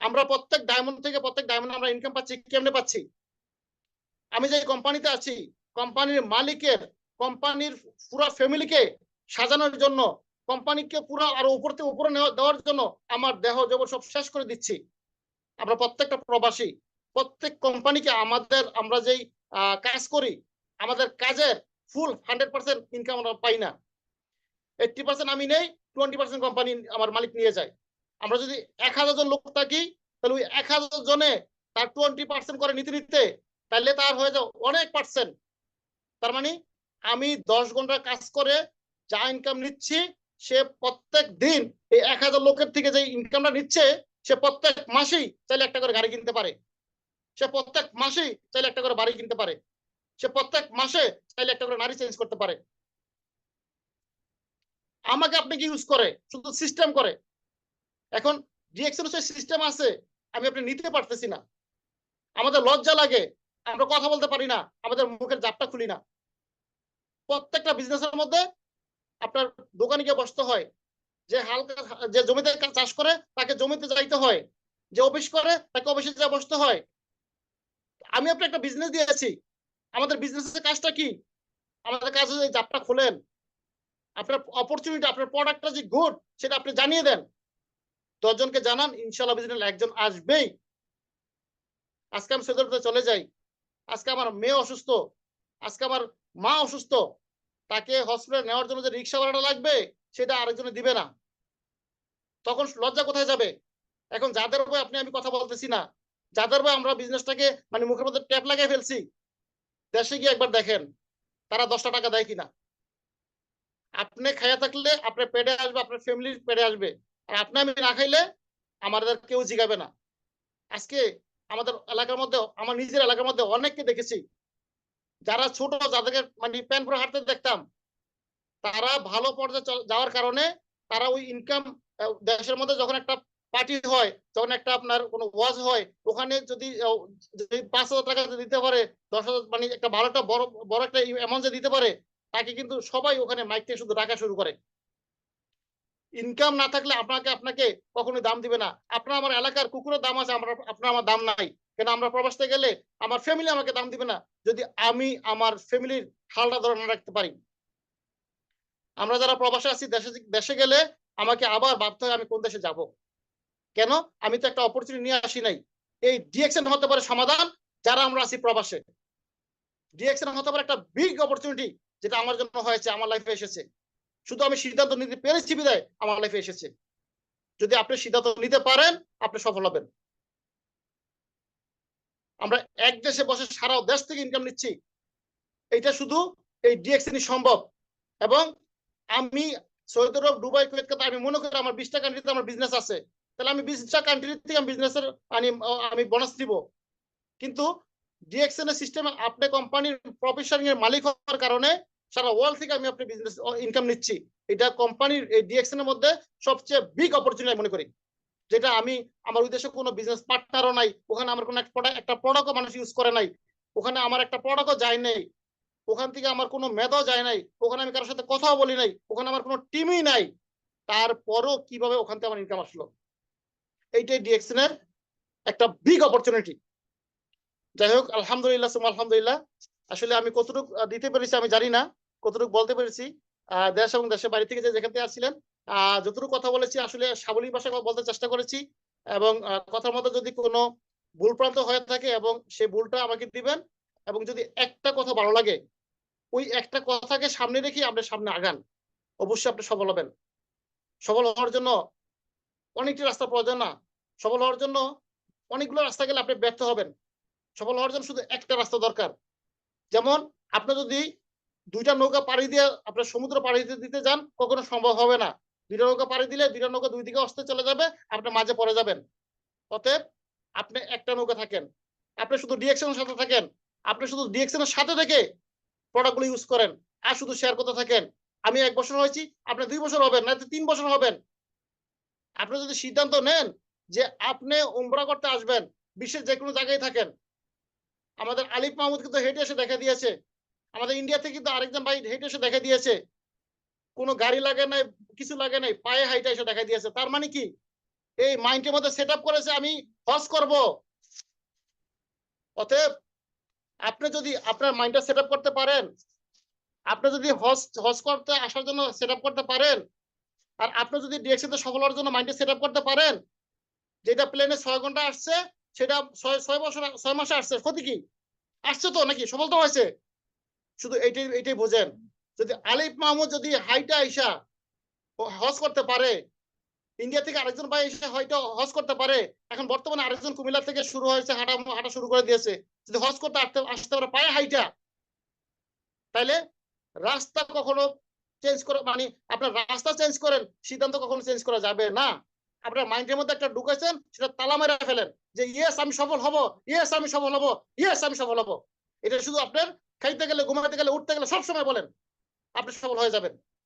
আমরা প্রত্যেক ডায়মন্ড আমরা ইনকাম পাচ্ছি। কেমনে পাচ্ছি? আমি যে কোম্পানিতে আছি, কোম্পানির মালিকের, কোম্পানির পুরো ফ্যামিলিকে সাজানোর জন্য, কোম্পানিকে পুরো আরো উপর থেকে উপরে দেওয়ার জন্য আমার দেহ জবর সব শেষ করে দিচ্ছি। আমরা প্রত্যেকটা প্রবাসী, প্রত্যেক কোম্পানিকে আমরা যেই কাজ করি, আমাদের কাজের ফুল 100% ইনকাম আমরা পাই না। 80% আমি নেই, 20% কোম্পানি আমার মালিক নিয়ে যায়। আমরা যদি 1000 জন লোক থাকি, তাহলে ওই 1000 জনে তার 20% করে নিতে নিতে তাহলে তার হয়ে যাও অনেক পার্সেন্ট। তার মানে আমি 10 ঘন্টা কাজ করে যা ইনকাম নিচ্ছি, সে প্রত্যেক দিন এই 1000 লোকের থেকে যে ইনকামটা নিচ্ছে, সে প্রত্যেক মাসেই চাইলে একটা করে গাড়ি কিনতে পারে, সে প্রত্যেক মাসেই চাইলে একটা করে বাড়ি কিনতে পারে, সে প্রত্যেক মাসে চাইলে একটা করে নারী চেঞ্জ করতে পারে। আমাকে আপনি কি ইউজ করে? শুধু সিস্টেম করে। এখন ডিএক্সএন সিস্টেম আছে, আমি আপনি নিতে পারতেছি না, আমাদের লজ্জা লাগে, আমরা কথা বলতে পারি না, আমাদের মুখের জাপটা খুলি না। প্রত্যেকটা বিজনেসের মধ্যে আপনার দোকানে গিয়ে বসতে হয়, যে হালকা যে জমিতে চাষ করে তাকে জমিতে যাইতে হয়, যে অফিস করে তাকে অফিসে যা বসতে হয়। আমি আপনি একটা বিজনেস দিয়েছি, আমাদের বিজনেসের কাজটা কি? আমাদের কাজ হচ্ছে জাপটা খুলেন, আপনার অপরচুনিটি, আপনার প্রোডাক্টটা যে গুড সেটা আপনি জানিয়ে দেন, 10 জনকে জানান, ইনশাআল্লাহ বিজনেস একজন আসবেই। আজকে আমি সৌদি আরবে চলে যাই, আজকে আমার মেয়ে অসুস্থ, আজকে আমার মা অসুস্থ, তাকে হসপিটালে নেওয়ার জন্য যে রিক্সা ভাড়াটা লাগবে সেটা আরেকজনে দিবে না, তখন লজ্জা কোথায় যাবে? এখন যাদের উপর আমি কথা বলতেছি না, যাদের উপর আমরা বিজনেসটাকে মানে মুখের মধ্যে ট্যাপ লাগিয়ে ফেলছি, দেশে গিয়ে একবার দেখেন তারা 10টা টাকা দেয় কিনা। আপনি খাইয়া থাকলে আপনার পেটে আসবে, আপনার ফ্যামিলির পেটে আসবে, আর আপনি আমি না খাইলে আমাদের কেউ জিগাবে না। আজকে আমাদের এলাকার মধ্যে, আমার নিজের এলাকার মধ্যে অনেককে দেখেছি, যারা ছোট, যাদেরকে মানে প্যান্ট পরে হাঁটতে দেখতাম, তারা ভালো পর্যায়ে যাওয়ার কারণে তারা ওই ইনকাম, দেশের মধ্যে যখন একটা পার্টি হয়, যখন একটা আপনার কোনো ওয়াজ হয়, ওখানে যদি 5,000 টাকা দিতে পারে, 10,000 মানে একটা ভালো একটা বড় একটা অ্যামাউন্ট দিতে পারে, তাকে কিন্তু সবাই ওখানে মাইক থেকে শুধু ডাকা শুরু করে। ইনকাম না থাকলে আপনাকে কখনোই দাম দিবে না। আপনার আমার এলাকার কুকুরের দাম আছে, আপনার আমার দাম নাই। কেন? আমরা প্রবাসে গেলে আমার ফ্যামিলি আমাকে দাম দিবে না যদি আমি আমার ফ্যামিলির হালটা ধরে না রাখতে পারি। আমরা যারা প্রবাসে আছি, দেশে গেলে আমাকে আবার ভাবতে হয় আমি কোন দেশে যাব। কেন? আমি তো একটা অপরচুনিটি নিয়ে আসি নাই। এই ডিএক্সএন হতে পারে সমাধান যারা আমরা আছি প্রবাসে। ডিএক্সএন হতে পারে একটা বিগ অপরচুনিটি যেটা আমার জন্য হয়েছে, আমার লাইফে এসেছে। শুধু আমি সিদ্ধান্ত নিতে পেরেছি বিধায় আমার লাইফে এসেছে। যদি আপনি সিদ্ধান্ত নিতে পারেন, আপনি সফল হবেন। আমরা এক দেশে বসে সারা দেশ থেকে ইনকাম নিচ্ছি। এটা শুধু এই ডিএক্সএনই সম্ভব। এবং আমি সৌদি আরব, দুবাই, কুয়েত, কাতার আমি মনে করি আমার 20টা কান্ট্রিতে আমার বিজনেস আছে। তাহলে আমি 20টা কান্ট্রি থেকে আমি বিজনেসের আমি বোনাস দিব। কিন্তু ডিএক্সএন এর সিস্টেমে আপনি কোম্পানির প্রফেশনিং এর মালিক হওয়ার কারণে সারা ওয়ার্ল্ড থেকে আমি আপনি বিজনেস ইনকাম নিচ্ছি। এটা কোম্পানির এই ডিএক্সএন এর মধ্যে সবচেয়ে বিগ অপরচুনিটি মনে করি। যেটা আমি আমার উদ্দেশ্যে কোনো বিজনেস পার্টনারও নাই, ওখানে আমার কোনো একটা প্রোডাক্টও মানুষ ইউজ করে নাই, ওখানে আমার একটা প্রোডাক্টও যায় নাই, ওখান থেকে আমার কোনো মেধাও যায় নাই, ওখানে আমি কারোর সাথে কথাও বলি নাই, ওখানে আমার কোনো টিমই নাই। তারপরও কিভাবে ওখান থেকে আমার ইনকাম আসলো? এইটাই ডিএক্সএন এর একটা বিগ অপরচুনিটি। যাই হোক, আলহামদুলিল্লাহ সুম্মা আলহামদুলিল্লাহ। আসলে আমি কতটুকু দিতে পেরেছি আমি জানি না, কতটুকু বলতে পেরেছি। দেশ এবং দেশের বাইরে থেকে যে যেখান থেকে আসছিলেন, যতটুকু কথা বলেছি আসলে সাবলীল ভাষায় বলতে চেষ্টা করেছি। এবং কথার মধ্যে যদি কোনো ভুল প্রান্ত হয়ে থাকে এবং সেই ভুলটা আমাকে দিবেন। এবং যদি একটা কথা ভালো লাগে, ওই একটা কথাকে সামনে রেখে আপনি সামনে আগান, অবশ্যই আপনি সফল হবেন। সফল হওয়ার জন্য অনেকটি রাস্তা প্রয়োজন না। সফল হওয়ার জন্য অনেকগুলো রাস্তা গেলে আপনি ব্যর্থ হবেন। সফল হওয়ার জন্য শুধু একটা রাস্তা দরকার। যেমন আপনি যদি ২টা নৌকা পাড়ি দিয়ে আপনার সমুদ্র পাড়ি দিতে যান, কখনো সম্ভব হবে না। ২টা নৌকা পাড়ি দিলে ২টা নৌকা ২ দিকে অস্তে চলে যাবে, আপনি মাঝে পড়ে যাবেন। অতএব আপনি একটা নৌকা থাকেন। আপনি শুধু ডিরেকশন এর সাথে থাকেন। আপনি শুধু ডিরেকশন এর সাথে থেকে প্রোডাক্ট গুলো ইউজ করেন। আর শুধু শেয়ার করতে থাকেন। আমি ১ বছর হয়েছি, আপনি ২ বছর হবেন, নয়তো ৩ বছর হবেন। আপনি যদি সিদ্ধান্ত নেন যে আপনি উমরা করতে আসবেন, বিশ্বের যেকোনো জায়গায় থাকেন। আমাদের আলিফ মাহমুদ কিন্তু হেঁটে এসে দেখা দিয়েছে। আমাদের ইন্ডিয়া থেকে কিন্তু আরেকজন ভাই হেঁটে এসে দেখা দিয়েছে। কোন গাড়ি লাগে নাই, কিছু লাগে নাই। পায়ে হাইটা এসে দেখা দিয়েছে। তার মানে কি? এই মাইন্ডের মধ্যে সেটআপ করেছে আমি হজ করব। অতএব আপনি যদি আপনার মাইন্ডটা সেটআপ করতে পারেন, আপনি যদি হজ করতে আসার জন্য সেটআপ করতে পারেন, আর আপনি যদি ডিএক্সএ তে সফল হওয়ার জন্য মাইন্ডটা সেটআপ করতে পারেন, যেটা প্লেনে ৬ ঘন্টা আসছে, সেটা ৬ বছর ৬ মাসে আসছে। ক্ষতি কি? আসছে তো নাকি? সফল তো হয়েছে। শুধু এইটাই বোঝেন। যদি আলিফ মাহমুদ যদি হাইটা আইসা হজ করতে পারে, ইন্ডিয়া থেকে আরেকজন ভাই এসে হয়তো হজ করতে পারে। এখন বর্তমানে আরেকজন কুমিল্লা থেকে শুরু হয়েছে, হাঁটা শুরু করে দিয়েছে। যদি হজ করতে আসতে পারে পায়ে হাইটা, তাইলে রাস্তা কখনো চেঞ্জ করে মানে আপনার রাস্তা চেঞ্জ করেন, সিদ্ধান্ত কখনো চেঞ্জ করা যাবে না। আপনার মাইন্ডের মধ্যে একটা ঢুকেছেন, সেটা তালা মেরে ফেলেন যে ইয়েস আমি সফল হব, ইয়েস আমি সফল হব, ইয়েস আমি সফল হব। এটা শুধু আপনার খাইতে গেলে, ঘুমাতে গেলে, উঠতে গেলে সবসময় বলেন, আপনি সফল হয়ে যাবেন।